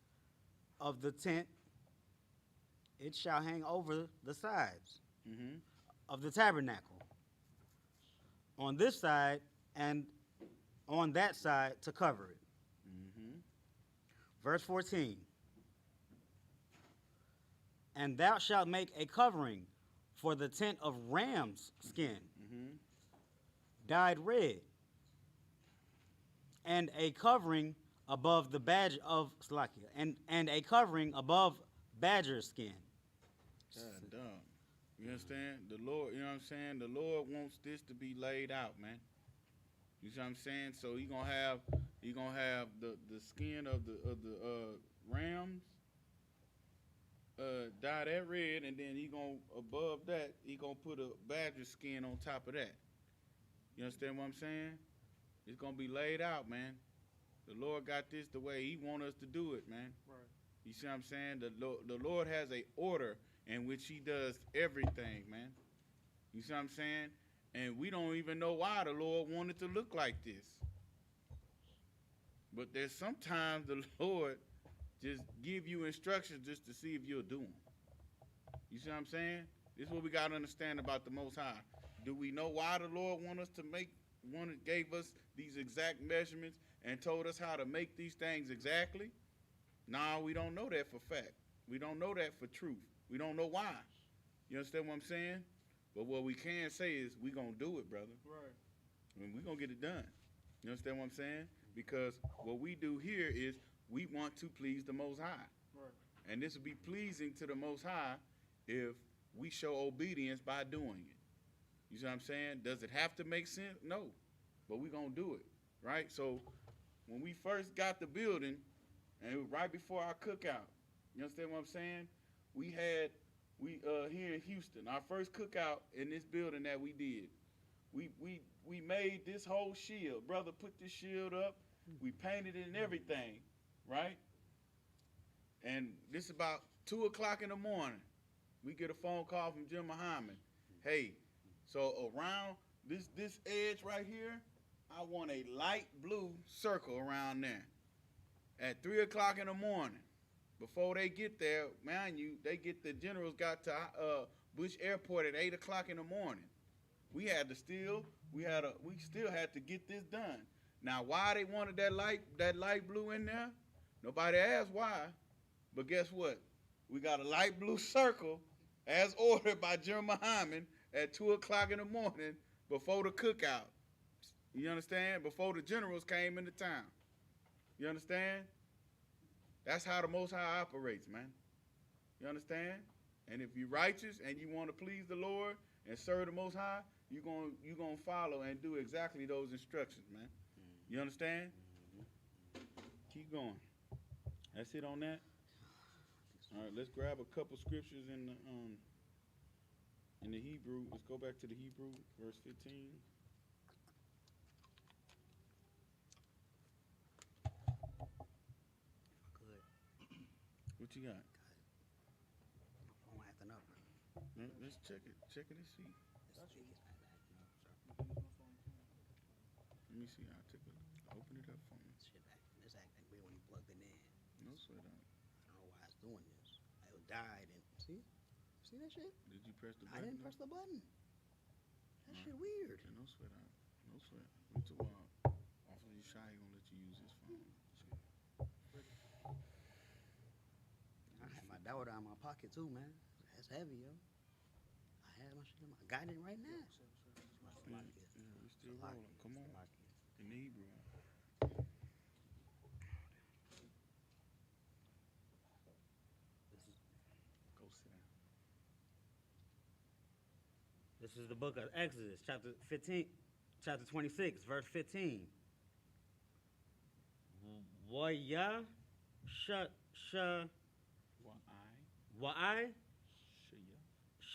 of the tent, it shall hang over the sides Mm-hmm. of the tabernacle, on this side and on that side, to cover it. Mm-hmm. Verse 14. And thou shalt make a covering for the tent of ram's skin, dyed red, and a covering above the badge of Slakia, and a covering above badger skin. God dog. You understand? The Lord, you know what I'm saying? The Lord wants this to be laid out, man. You see what I'm saying? So he gonna have the skin of the rams dye that red, and then he gonna above that he gonna put a badger skin on top of that. You understand what I'm saying? It's gonna be laid out, man. The Lord got this the way he want us to do it, man. Right. You see what I'm saying? The Lord has a order in which he does everything, man. You see what I'm saying? And we don't even know why the Lord wanted to look like this. But there's sometimes the Lord just give you instructions just to see if you'll do them. You see what I'm saying? This is what we got to understand about the Most High. Do we know why the Lord gave us these exact measurements and told us how to make these things exactly? No, we don't know that for fact. We don't know that for truth. We don't know why. You understand what I'm saying? But what we can say is we going to do it, brother. Right. I mean, we're going to get it done. You understand what I'm saying? Because what we do here is we want to please the Most High. Right. And this will be pleasing to the Most High if we show obedience by doing it. You see what I'm saying? Does it have to make sense? No. But we're going to do it, right? So when we first got the building, and it was right before our cookout, you understand what I'm saying? We here in Houston, our first cookout in this building that we did, we made this whole shield. Brother put this shield up. We painted it and everything, right? And this is about 2 o'clock in the morning. We get a phone call from Jim Muhammad. Hey, so around this edge right here, I want a light blue circle around there. At 3 o'clock in the morning, before they get there, mind you, the generals got to Bush Airport at 8 o'clock in the morning. We still had to get this done. Now, why they wanted that light blue in there? Nobody asked why, but guess what? We got a light blue circle as ordered by Jim Muhammad at 2 o'clock in the morning before the cookout. You understand? Before the generals came into town. You understand? That's how the Most High operates, man. You understand? And if you're righteous and you want to please the Lord and serve the Most High, you're gonna follow and do exactly those instructions, man. You understand? Keep going. That's it on that. All right, let's grab a couple scriptures in the Hebrew. Let's go back to the Hebrew, verse 15. What you got? Phone acting up. Let's check it. Check it and see. Let me see. I'll take a look. Open it up for me. It's acting weird when you plugged it in. No sweat out. I don't know why it's doing this. It died and see that shit? Did you press the button? I didn't press the button. That shit weird. Yeah, no sweat out. No sweat. Wait till Officer Shy gonna let you use his phone. I had my daughter in my pocket too, man. That's heavy, yo. I had my shit in my. I got it right now. Yeah, we still rolling. Come on. In the Hebrew. Go sit down. This is the book of Exodus, chapter 26, verse 15. Wa'ai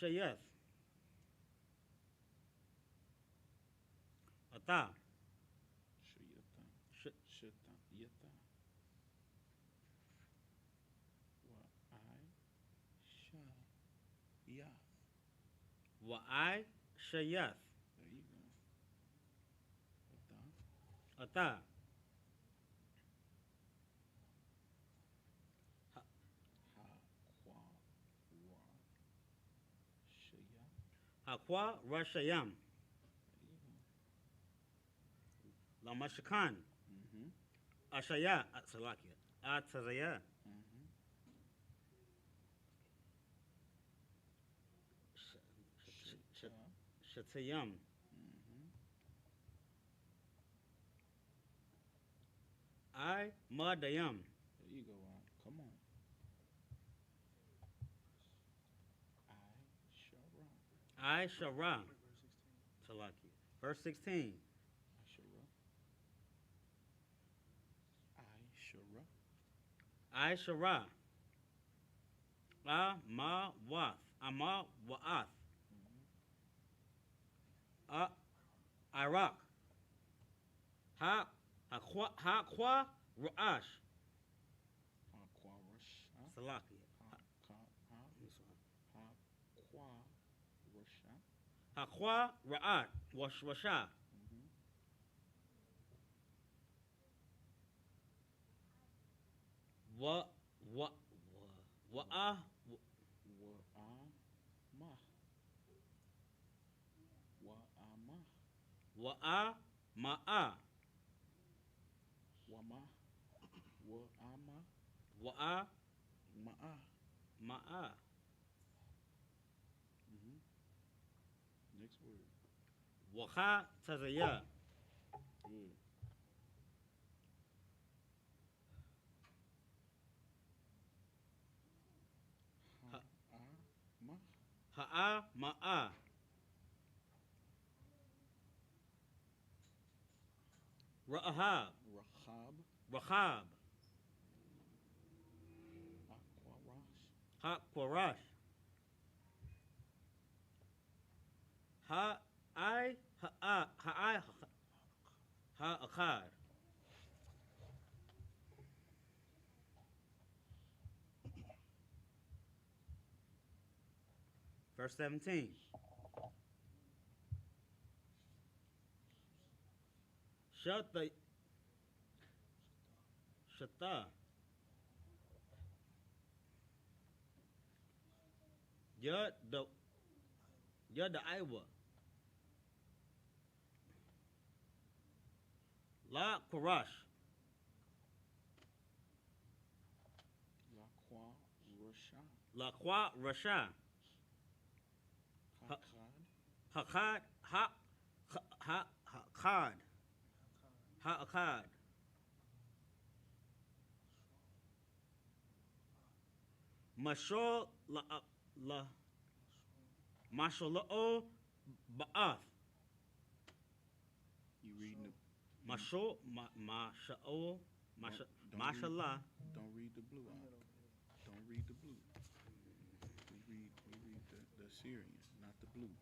Shayath. Ata. Wa'ai Shayath. There you go. Ata. Hakwa Rashayam. Lamashakan. Ashaya Salakia. Atazaya. Mm-hmm. Shatayam. Mm-hmm. I Madayam. There you go, Ron. Come on. I shall run. I Shara. Verse 16. Salaki. Verse 16. I shall run. I Shara. Ma Wath. Ama Wa'ath. Iraq. Ha Kwa Ra'ash. Aquarush. Salaki. Aquarusha. Ha Kwa Ra'at. Washa. Mm-hmm. Wa wa Wa'ah. Wa'ama. Wa'a Ma'a. Wama. Wa'ama. Wa'a Ma'a. Ma'a. Mm-hmm. Next word. Waha Tazaya. Good. Ma. Ha'a Ma'a. Rahab. Rahab. Rahab. Aquarash. Ha Qurash. Ha I Ha Akkad. Verse 17. Shata. You're the Iowa. La Qurash. Laqua. La Qua Rasha. Hakad. Hakad. Hakad. Hakad. Mashal la Mashallah Ba'ath. You reading the Mashallah Mashallah. Don't read the blue out. Don't read the blue. We read the Syrian, not the blue.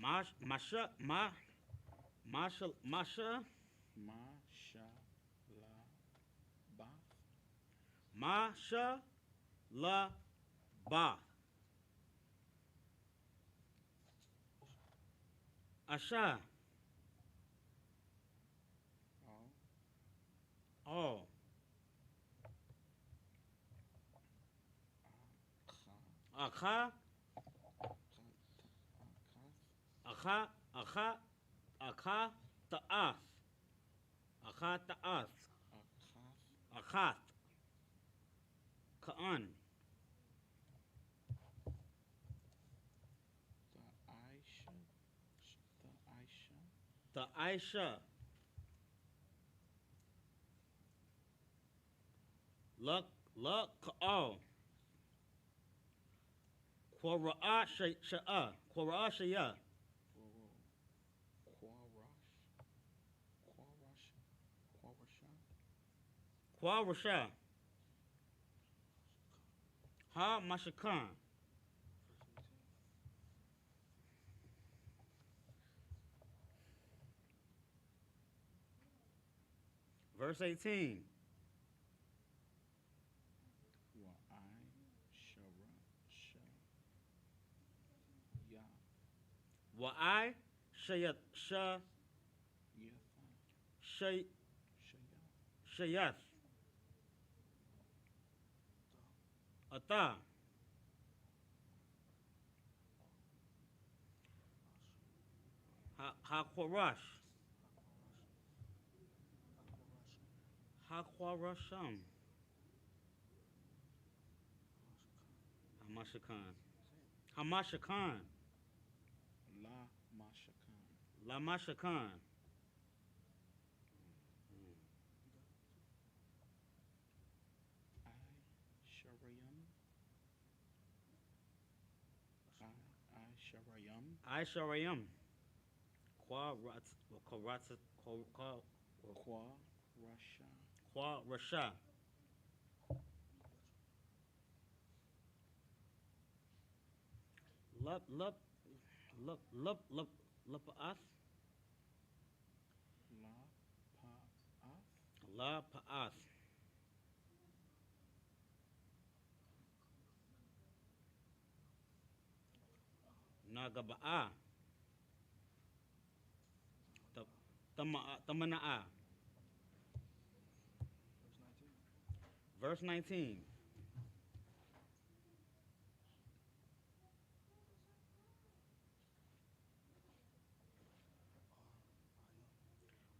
Masha Masha la Masha la Bath. Asha. Oh. Akha. Ta'ath. Akha Ta'ath. Akhath. Ka'an. The Aisha. Luck Ka'al. Quara'a Sha'a. Quara'a Shaya. Quarasha. Ha Mashakan. Verse 18. Wa'ai Shayat Shayath. Ata. Haquarash. Haquarasham. Hamashakan. Hamashakan. La Mashakan. Lamashakan. Sharayam. I Sharayam. Quarat. Kwa Rasha. Rasha. Lup. Lupath. La Pa'ath. La Pa'ath. Nagaba'a. Tamana'a. Verse 19. Verse 19.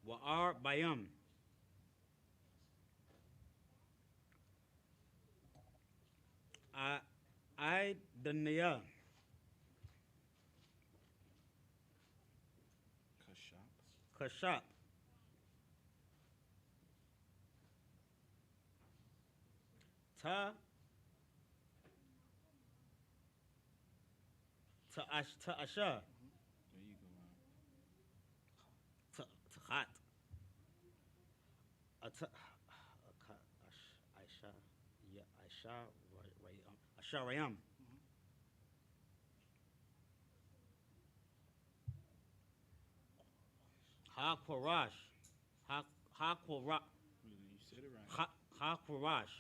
Wa'ar Bayam. I Dania. Kashap. Kashap. Ta Asha. There you go, man. Ta'at. Aisha. Yeah, Aisha Rayam. Haquarash. Haquarash. You said it right. Haquarash.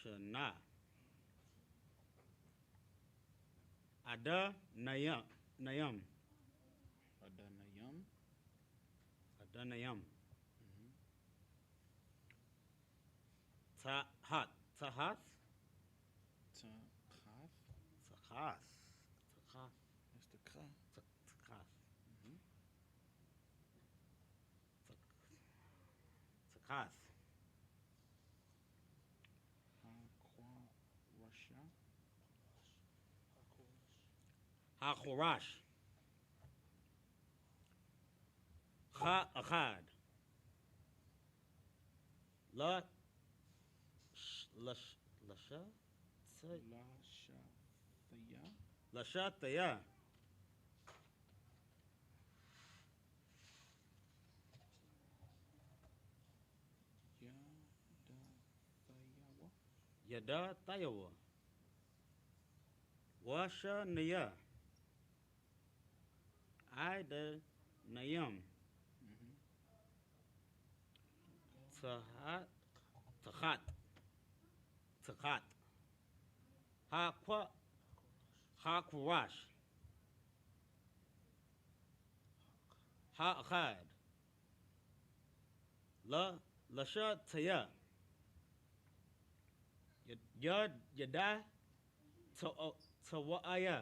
Shana. Ada Nayam. Adanayam. Adanayam. Tahat. Tahath. Tachath. Tahath. Tahath. That's the ka. Tahath. Mhm. Tahath. Rasha. Haquarash. Achad. La. Lasha. Lashathaya. Lashataya. Yadathayawa. Yada Tayawa. Washa Naya. Ida Nayam. Tahat. Tahat. Tahat. Haquarash. Ha'achad. Lasha Taya. Yada Tawa'aya.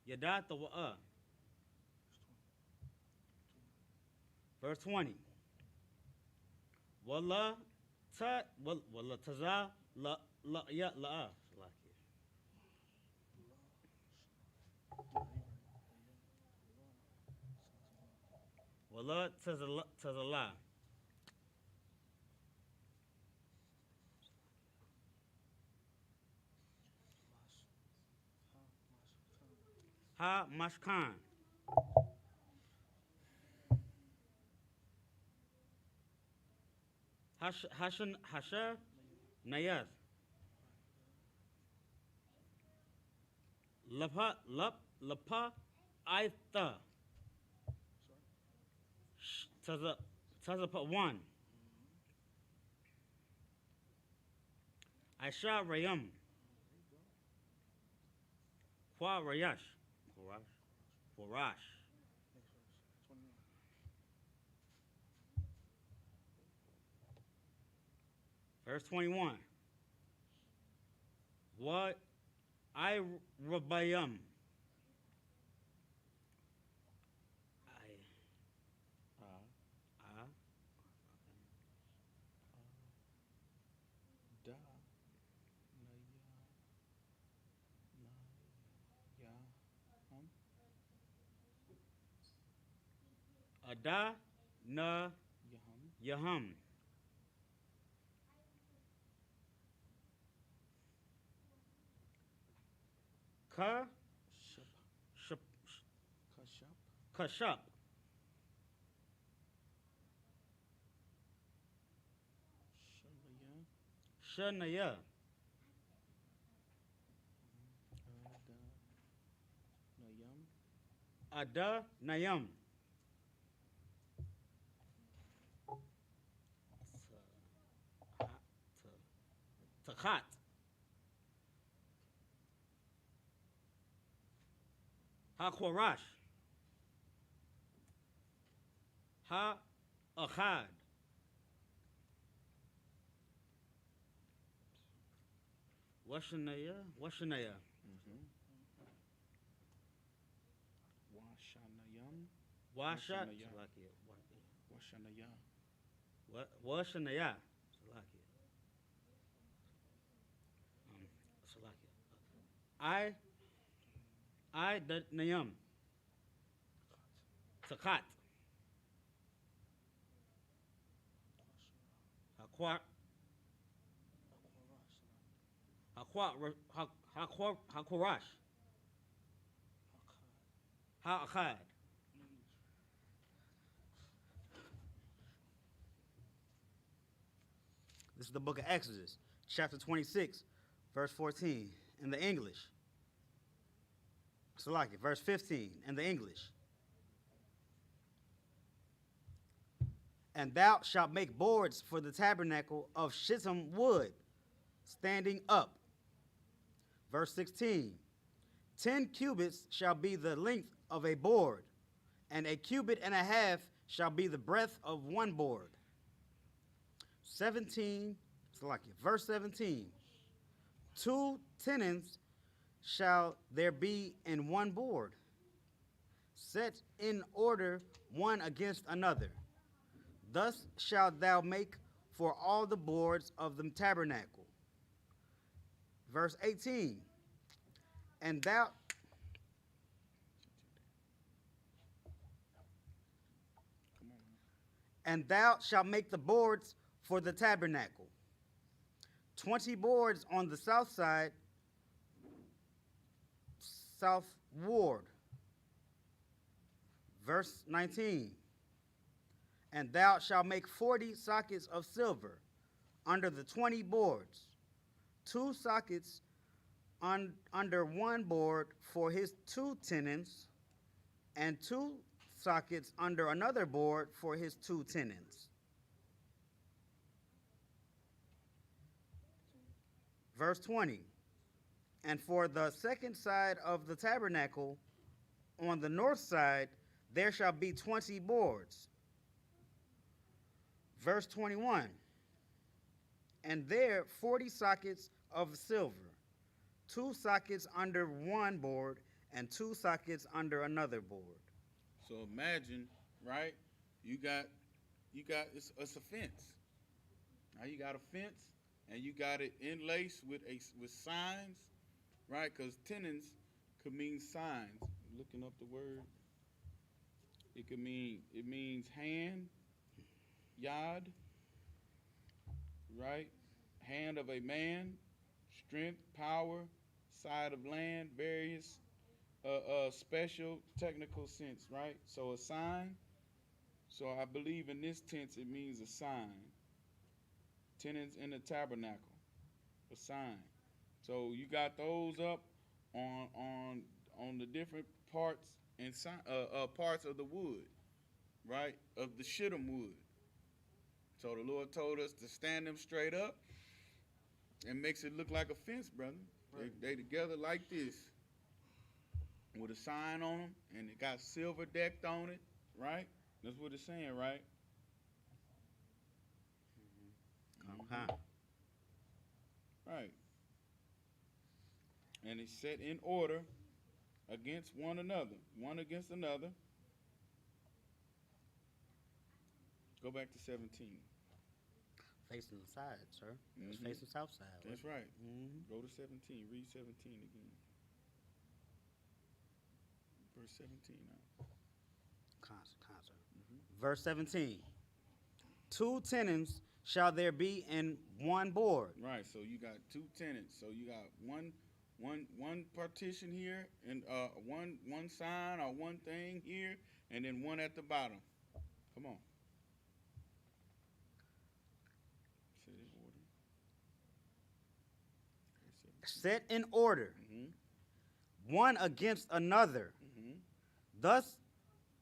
Yada Tawa'a. Verse 20. Walla taza ya la'a. Walla tazala. Ha mashkan. Hasha Nayath. Lapa Aitha. Tazapa 1. Aisha Rayam. Kwa Rayash. Quarash. Next verse. 21. Verse 21. What Irabayam. Da. Ada na Yaham. Yaham. Ka Shap. shap, Kashap. kashap. Shalaya. Shanaya. Ada. Nayam. Ada Nayam. Takat. Hakwarash. Ha Achad. Washanaya. Washanaya. Washanayam. Washat. Washanaya. Salakia. Washanaya. Washanaya. Salakia. Salakia. I the Nayam. Takat. Hakwat. Hakwarash. Ha'achad. This is the book of Exodus, chapter 26, verse 14, in the English. Salaki, verse 15, in the English. And thou shalt make boards for the tabernacle of shittim wood, standing up. Verse 16, 10 cubits shall be the length of a board, and a cubit and a half shall be the breadth of one board. 17, Salakia, verse 17, 2 tenons shall there be in one board, set in order one against another. Thus shalt thou make for all the boards of the tabernacle. Verse 18, and thou shalt make the boards for the tabernacle. 20 boards on the south side, southward. Verse 19, and thou shalt make 40 sockets of silver under the 20 boards, 2 sockets under one board for his 2 tenons, and 2 sockets under another board for his 2 tenons. Verse 20, and for the second side of the tabernacle, on the north side, there shall be 20 boards. Verse 21, and there 40 sockets of silver, 2 sockets under one board, and 2 sockets under another board. So imagine, right? You got it's a fence. Now you got a fence, and you got it inlaced with signs, right? Because tenons could mean signs. Looking up the word, it means hand, yad, right? Hand of a man, strength, power, side of land, various special technical sense, right? So a sign. So I believe in this tense it means a sign. Tenons in the tabernacle, a sign. So you got those up on the different parts and parts of the wood, right? Of the shittim wood. So the Lord told us to stand them straight up and makes it look like a fence, brother. Right. They together like this with a sign on them, and it got silver decked on it, right? That's what it's saying, right? Okay. Right. and it's set in order against one another, one against another. Go back to 17. Facing the side, sir. It's Mhm. facing south side. That's right. Mm-hmm. Go to 17. Read 17 again. Verse 17 now. Concert. Mhm. Verse 17. 2 tenons shall there be in one board. Right. So you got two tenants. So you got one partition here, and one sign or one thing here, and then one at the bottom. Come on. Set in order. Set in order, Mm-hmm. one against another. Mm-hmm. Thus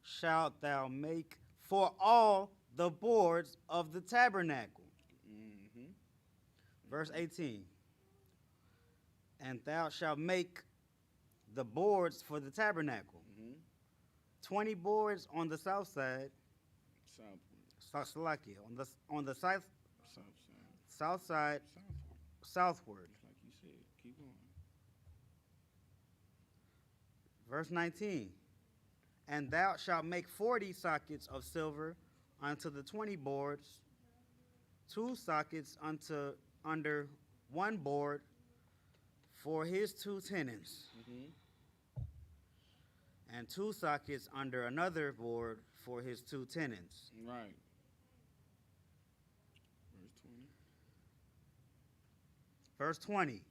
shalt thou make for all the boards of the tabernacle. Mm-hmm. Verse 18. And thou shalt make the boards for the tabernacle. Mm-hmm. 20 boards on the south side. Southward. Salakia. On the south South side. south side Southward. southward. Just like you said. Keep going. Verse 19. And thou shalt make 40 sockets of silver unto the 20 boards, 2 sockets under one board for his 2 tenons, Mm-hmm. and 2 sockets under another board for his 2 tenons. Right. Verse 20. Verse 20.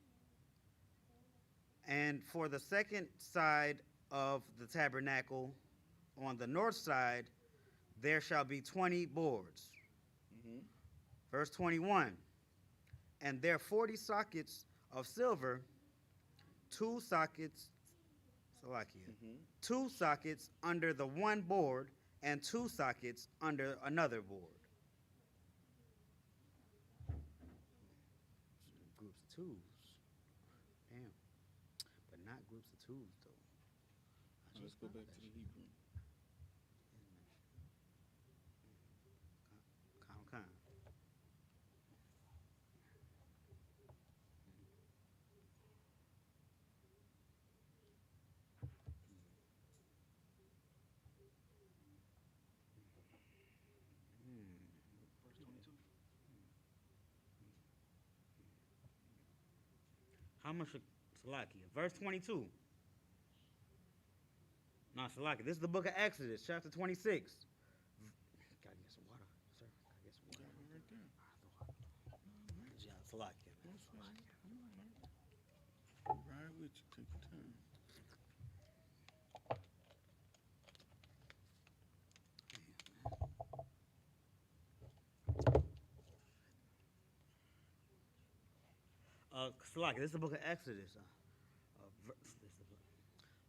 And for the second side of the tabernacle, on the north side, there shall be 20 boards. Mm-hmm. Verse 21. And there 40 sockets of silver, 2 sockets, Salakia, Mm-hmm. 2 sockets under the one board, and 2 sockets under another board. Groups of twos. Damn. But not groups of twos, though. Let's go back to the Hebrew. Con. Verse 22. How much? Salakia. Verse 22. No, Salakia. This is the book of Exodus, chapter 26. Gotta get some water, sir. Gotta get some water. Right there. Yeah, Salakia. That's fine. Right with you. Take your time. Salakia, this is the book of Exodus.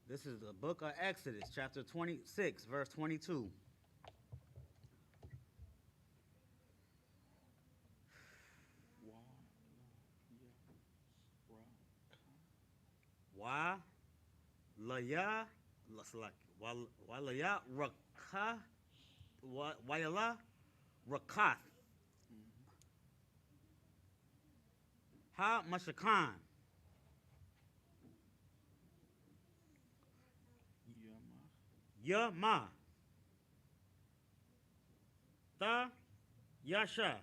This is the book of Exodus, chapter 26, verse 22. Wa laya wa laya rakah wa yala rakath ha mashakan yama ta yasha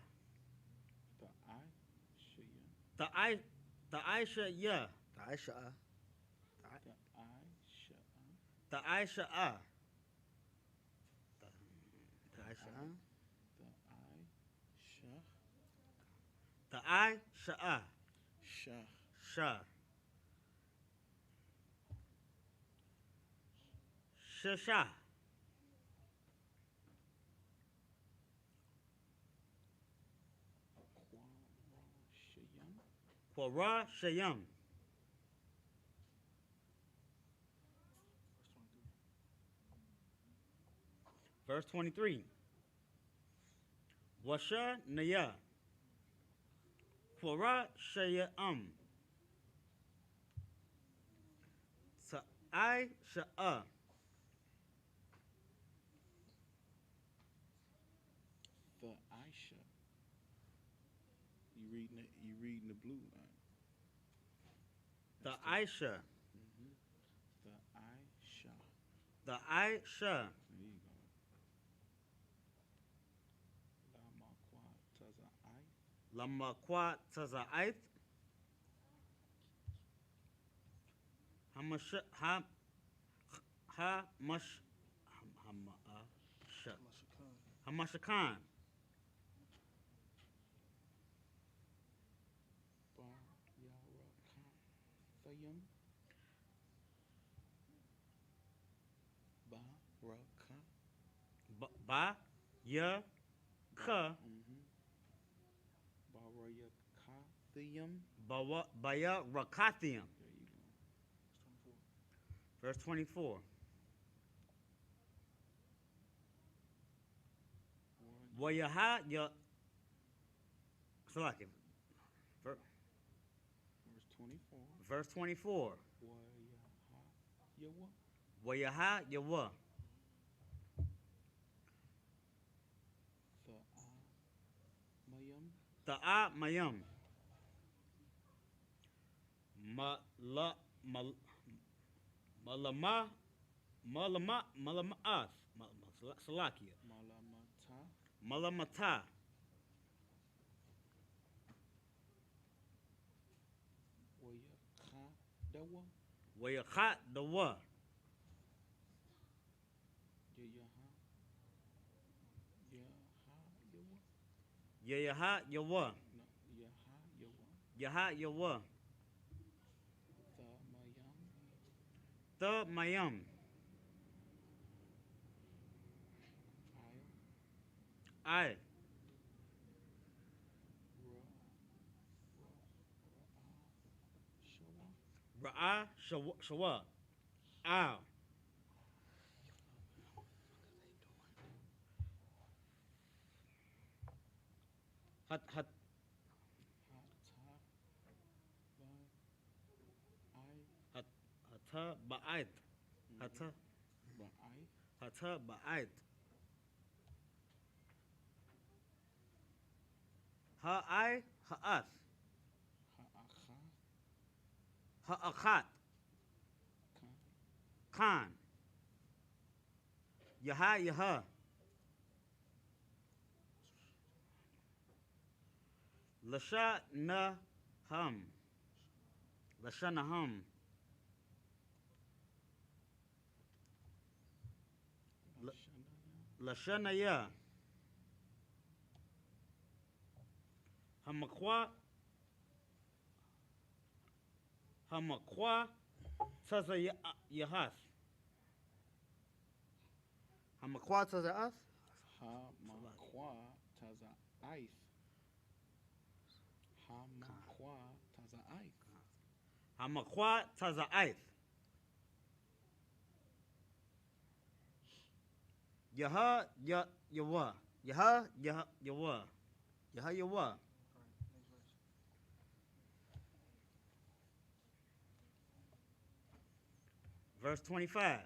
The I, ta aisha ya ta aisha the I, ta aisha ta aisha the I, ta aisha Shah, sha shasha Quara Shayam. Verse 23. Verse 23. Washa Naya. Quara Shayam. Sa'ai Sha'a. the Aisha. You reading the blue line. The Aisha. The Aisha. The Aisha. There you go. La maqwa taza I. Lama kwa taza'aith. Hamash ha ha mush hamashakan. Ba yarakan. Thayum. Ba raka. Ba ya ka Barakathium. baya rakathium. There you go. Verse 24. Wayaha ya Salaki. Verse 24. Verse 24. Yawa. Wayaha yawa. Mayum. Ta'a mayam. Malama'ath. Salakia. Malamata. Malamata. Wayakadawa. Wayakhat dawa. Yayaha. Yaha. Yawa. Yaha yawa. No. Yaha. Yawa. Yaha yawa. The mayam. Ta mayam. I. Ra'a shawa. Ow. Hat hata ba'ait. Hata ba'ait. Ha'ai ha'ath. Ha'akhat. Khan. Yaha. Lasha naham. Lashanaya. Hamakwa taza yahath. Hamakwa taza ath. Hamakwa taza ice. Hamakwa taza ice. Hamakwa taza aith. Yaha yawa. Yaha yawa. Yaha yawa. All right, next verse. Verse 25.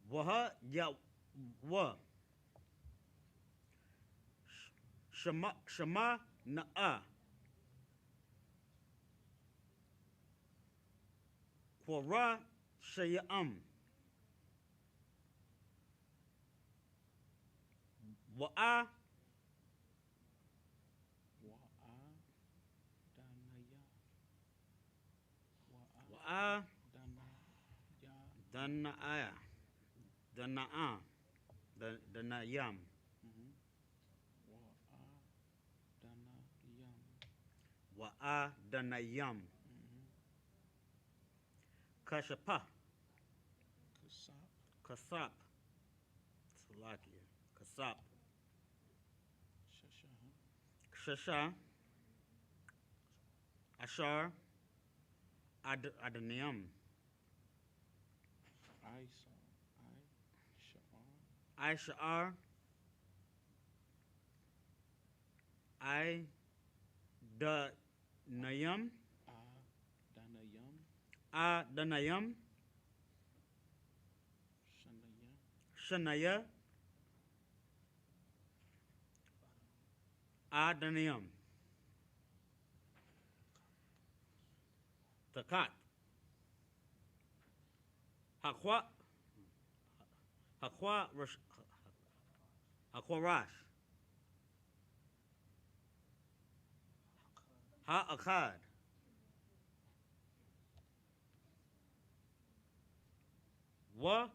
Waha yawa. Shema na'a. Quora shayam. Wa'a wa'a danaya. Dana'a. Danayam. Wa'a danayam. Kashapa. Kasap. Salakia. Kasap. Shasha. Ashar. Adanayam. Aishar. Danayam. Danayam. Shanaya. Danayam. Takat. Hakwa. Hakwarash. Ha'akad. Wa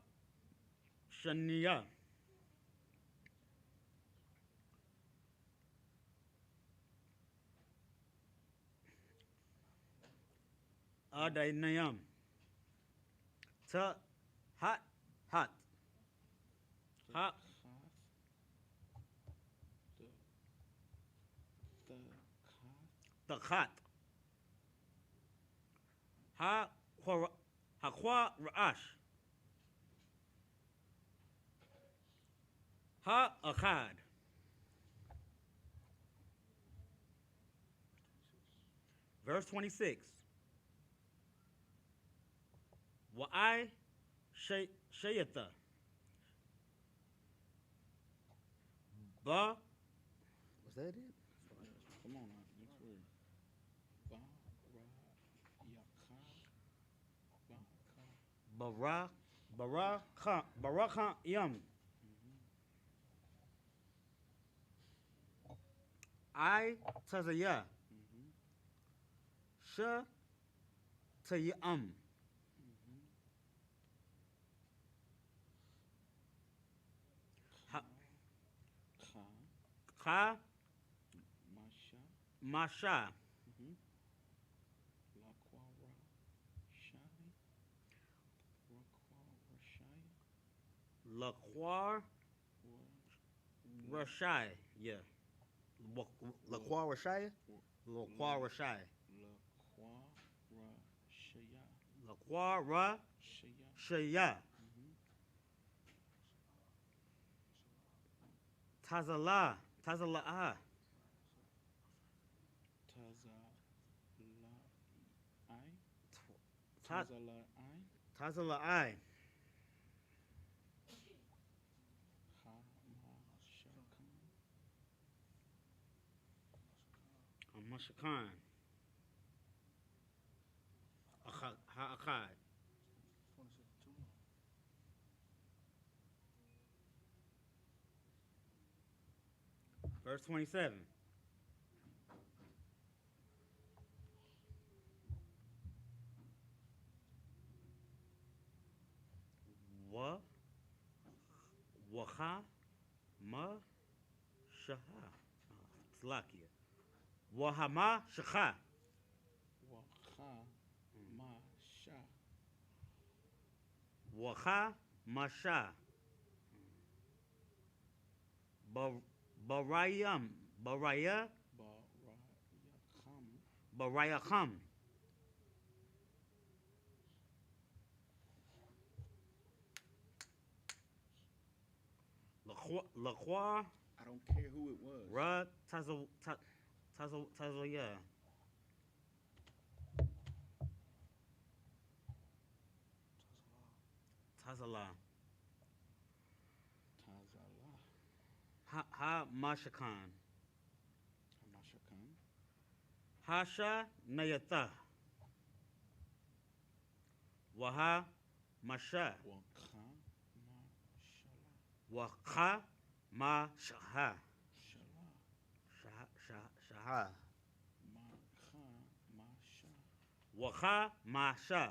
Shaniya. Adainayam. Ta hat hat. Ha takat. Ha Hakwa Ra'ash. Ha Akad. Verse 26. Wa'ai Shayata. Ba. Was that it? Come on now. Next word. Baraka Yam. I Tazaya. Sha Tayam. Ka Masha. Laquar Rashai. Yeah. Laquar Rashai? Laquar Rashai. Laquar Rashaya. Tazala. Tazala. Tazala I. Mashakan. Ha'akad. Verse 27. Waha ma shaha. Slakia. Wahama shakha. Waha masha. Barayam. Barayakam. Laqua. I don't care who it was. Ra Tazaya. Tazala. Ha Mashakan. Hasha Nayata. Waha Masha. Wakha Ma Shaha. Shaha. Wakha Masha.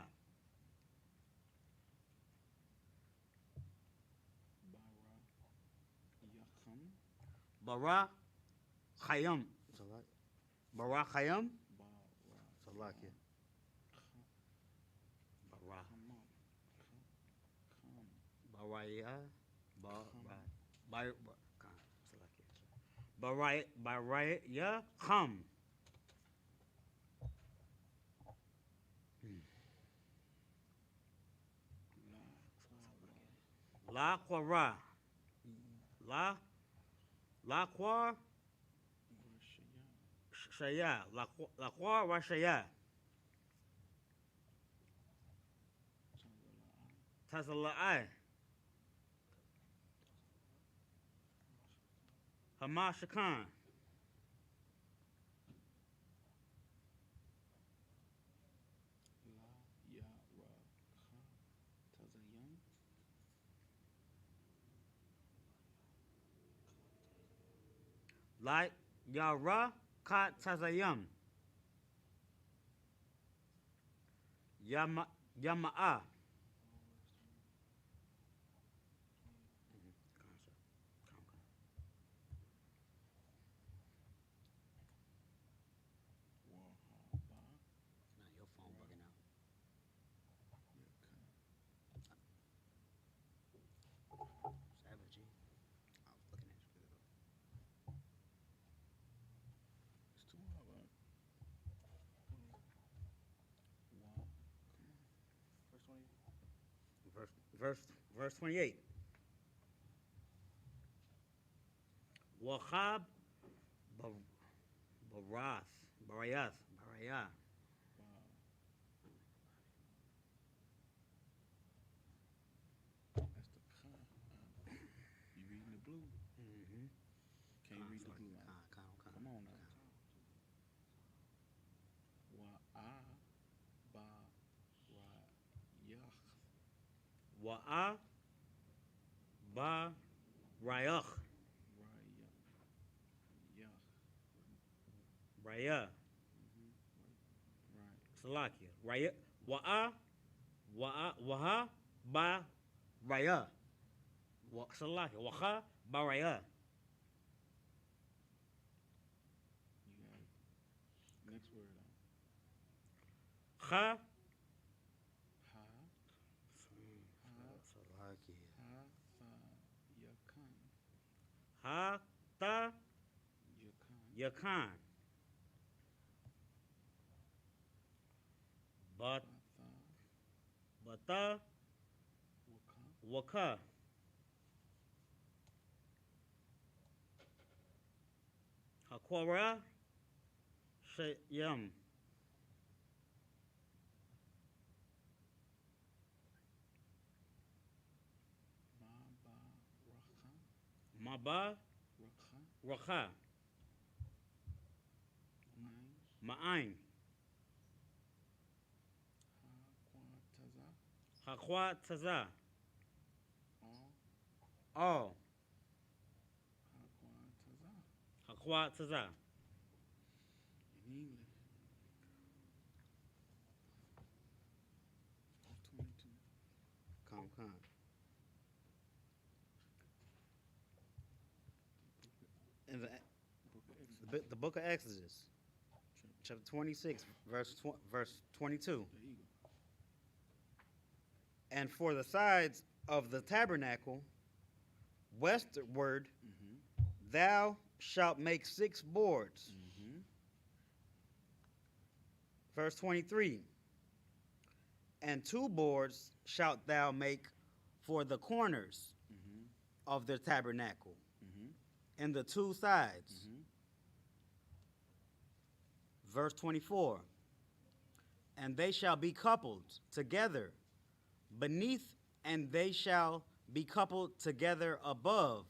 Bara Khayam. Bara Khayam. Salakia. Bara. Baraya. Baraya Kham. La Quara. La Quar Shaya. La Quar Rashaya. Tazala'ai. Hamashakan. Like Yara Kat Tazayam. Yama'a. Now your phone bugging out. Sabbath, G. I was looking at you. It's too hard, man. Wow. Verse 20. Verse 28. Wahab Barayah. That's the con. You reading the blue? Mm-hmm. Can't read the blue. Come on now. Wa'a Barayah. Raya. Right. Salakia. Raya. Waha ba raya. Salakia. Waha ba raya. You got it. Next word. Ha. Ha. Salakia. Ha. Fa. Yakan. Ha ta Yakan. yakan. Bata waka. Hakwara shayam. Maba Rakha. Ma'ain. Hakwa taza. All. Hakwa taza. In English. Verse 22. Come. In the book of Exodus, chapter 26, verse 22. There you go. And for the sides of the tabernacle, westward, thou shalt make 6 boards. Verse 23. And 2 boards shalt thou make for the corners of the tabernacle in the 2 sides. Verse 24. And they shall be coupled together beneath, and they shall be coupled together above.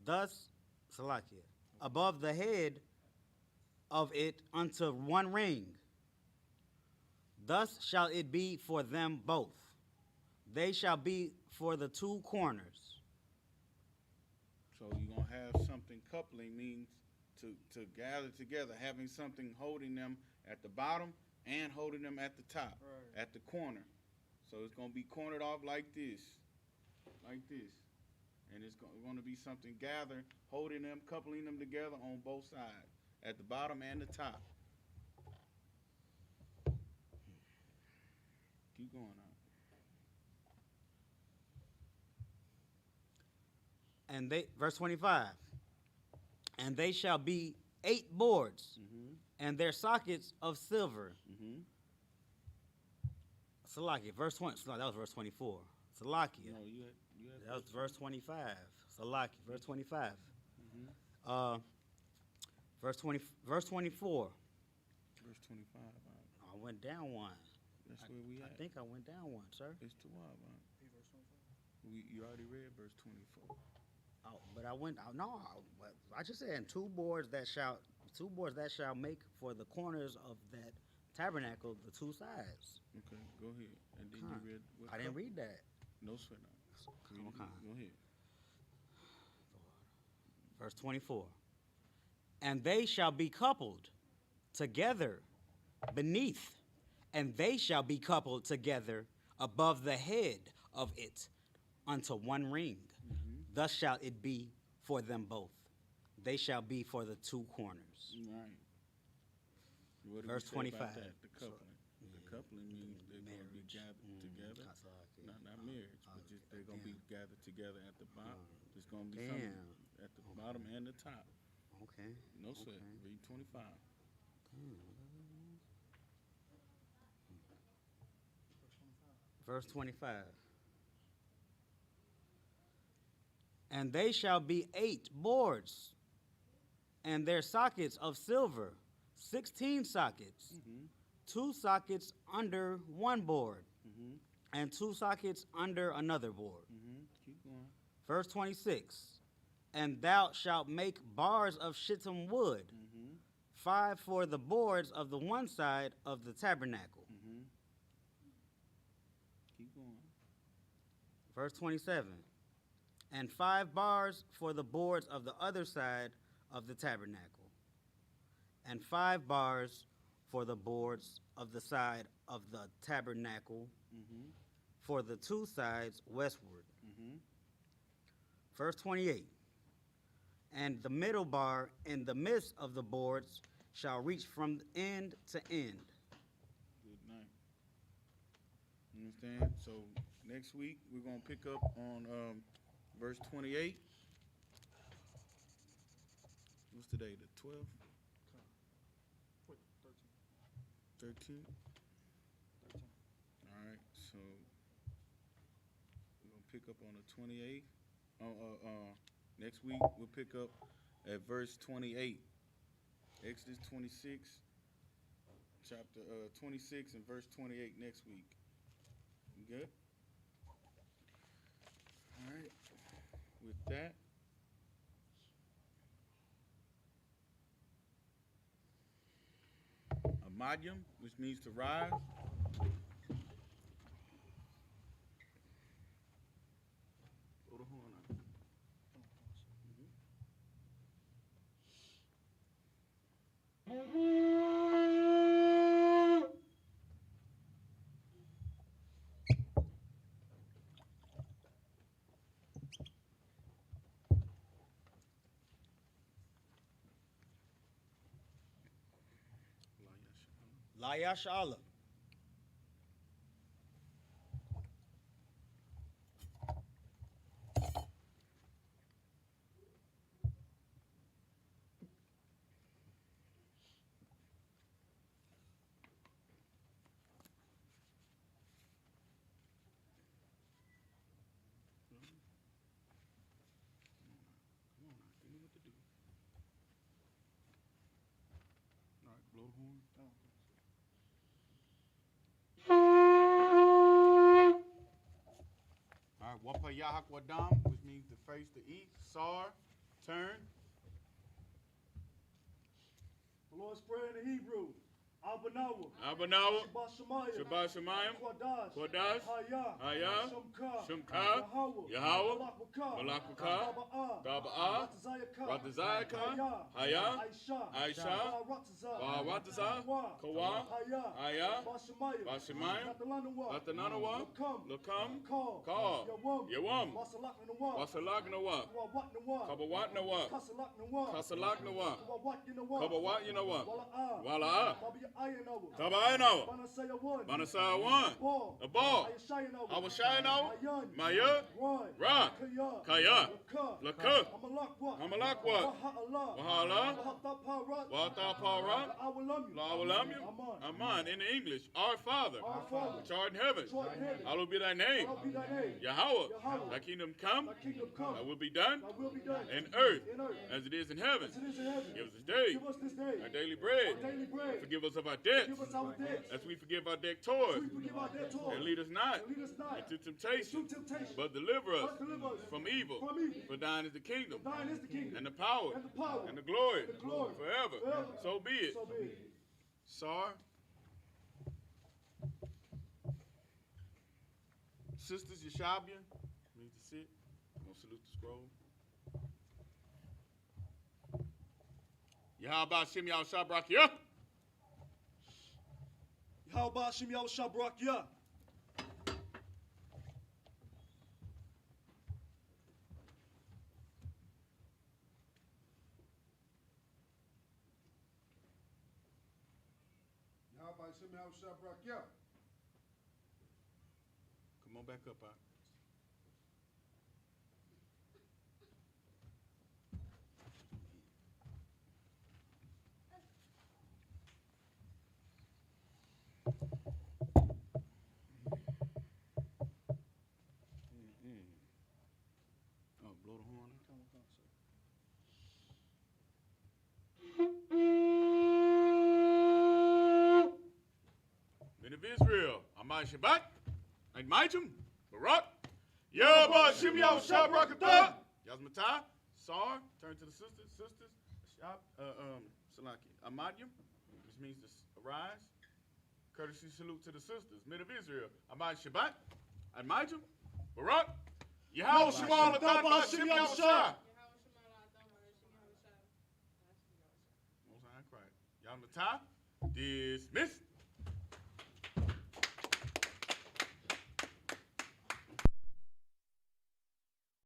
Thus, Salakia, above the head of it unto one ring. Thus shall it be for them both. They shall be for the 2 corners. So you're going to have something coupling means to gather together, having something holding them at the bottom and holding them at the top, Right. at the corner. So it's going to be cornered off like this. And it's going to be something gathered, holding them, coupling them together on both sides, at the bottom and the top. Keep going on. And they, verse 25, and they shall be 8 boards, and their sockets of silver. Salakia, verse 20. That was verse 24. Salakia. No, you had That was verse 25. Salakia, verse 25. Verse 24. Verse 25. I went down one. That's where we at. I think I went down one, sir. It's too wild, man. You already read verse 24. Oh, but I went. No, I just said, and 2 boards that shall make for the corners of that tabernacle, the 2 sides. Okay, go ahead. And then you read what I didn't read that. No sweat. Read it. Okay. Go ahead. Verse 24. And they shall be coupled together beneath, and they shall be coupled together above the head of it unto one ring. Thus shall it be for them both. They shall be for the two corners. Right. What do Verse we say about 25. that? The coupling. The coupling means they're going to be gathered together. Not marriage, but just they're going to be gathered together at the bottom. There's going to be something at the bottom and the top. Okay. No, sir. Read 25. Verse 25. And they shall be 8 boards, and their sockets of silver, 16 sockets, 2 sockets under one board, and 2 sockets under another board. Keep going. Verse 26. And thou shalt make bars of shittim wood, 5 for the boards of the one side of the tabernacle. Keep going. Verse 27. And 5 bars for the boards of the other side of the tabernacle, and 5 bars for the boards of the side of the tabernacle for the 2 sides westward. Verse 28. And the middle bar in the midst of the boards shall reach from end to end. Good night. You understand? So next week we're going to pick up on verse 28. What's today? The 12th? 13? All right. So we're going to pick up on the 28th. Next week we'll pick up at verse 28. Exodus 26, chapter 26 and verse 28 next week. You good? All right. With that, Amadyam, which means to rise. Blow the horn out. La Yasha Allah. Come on now, give me what to do. All right, blow the horn. All right, Wapayahak Wadam, which means the face to eat. Sar, turn. The Lord's Prayer in the Hebrew. Abanawa. Abanawa, Shabbat Shemayim. Shabbat Shemayim, Kodash. Kodash, Haya. Haya, Shumka. Shumka, Yahweh. Yahweh, Malakaka. Malakaka, Taba'ah. Taba'ah, Ratazayaka. Ratazayaka, Haya, Aisha. Aisha, Rataza. Barataza, Kawa, Haya. Haya, Bashamayim. Bashamayim, Ratalanawa. Latananawa, Lakam. Lakam, Call. Ka, Yawam, Wasalaknawa. Wasalagnawa, Wawatnawa. Kabawatnawa, Kasalaknawa. Kasalagnawa, Wawatinawa. Kabawatinawa, Wala'a. Wala'a, Tabi'ayanawa. Tabainawa, Banasaya one. Manasaya one, Ball. a ball, Ayashayanawa. Awashayanawa, Mayan. Maya, Ron. Ra, Kaya. Kaya, Laka. Laka, Amalakwa. Amalakwa, Waha'Allah. Wahala, Wahataparat. Watapara, Awalamyu. Lawalamu, Aman. Aman, in English, our Father, Our Father. which art in heaven, Which art in heaven. hallowed be thy name, Hallowed be thy name. Yahweh, Yahweh. thy kingdom come, Thy kingdom come. thy will be done, Thy will be done. in earth, In earth. as it is in heaven. As it is in heaven. Give us this day Give us this day. our daily bread. Our daily bread. Forgive us of our debts, Give us our debts. as we forgive our debtors. We forgive our debtors. And lead us not And lead us not into temptation, into temptation. but deliver us But deliver us from evil. from evil. For thine is the kingdom, Thine is the kingdom. and the power, And the power. and the glory, And the glory. forever. Forever. So be it. So be it. Sar, Sisters Yeshabia, need to sit. I'm going to salute the scroll. Yahweh Shem Yahweh Barakia. Yahweh Shem Yahweh Shabrakya. Yahweh Shem Yahweh Shabrakya. Come on back up, Pop. Oh, blow the horn. Men of Israel, Amai Shabbat, Agmaitum, Barak, Yahweh Shem Yahweh Shabrakata, Yazmatah, Sar, turn to the sisters, Shab, Salaki, Amadyum, which means to arise. Courtesy salute to the sisters, men of Israel, Amai Shabbat, Agmaitum, Barak, Yahweh Shema Ladon Shem Yahweh Shah. Most High Christ. Yazmatah, dismissed.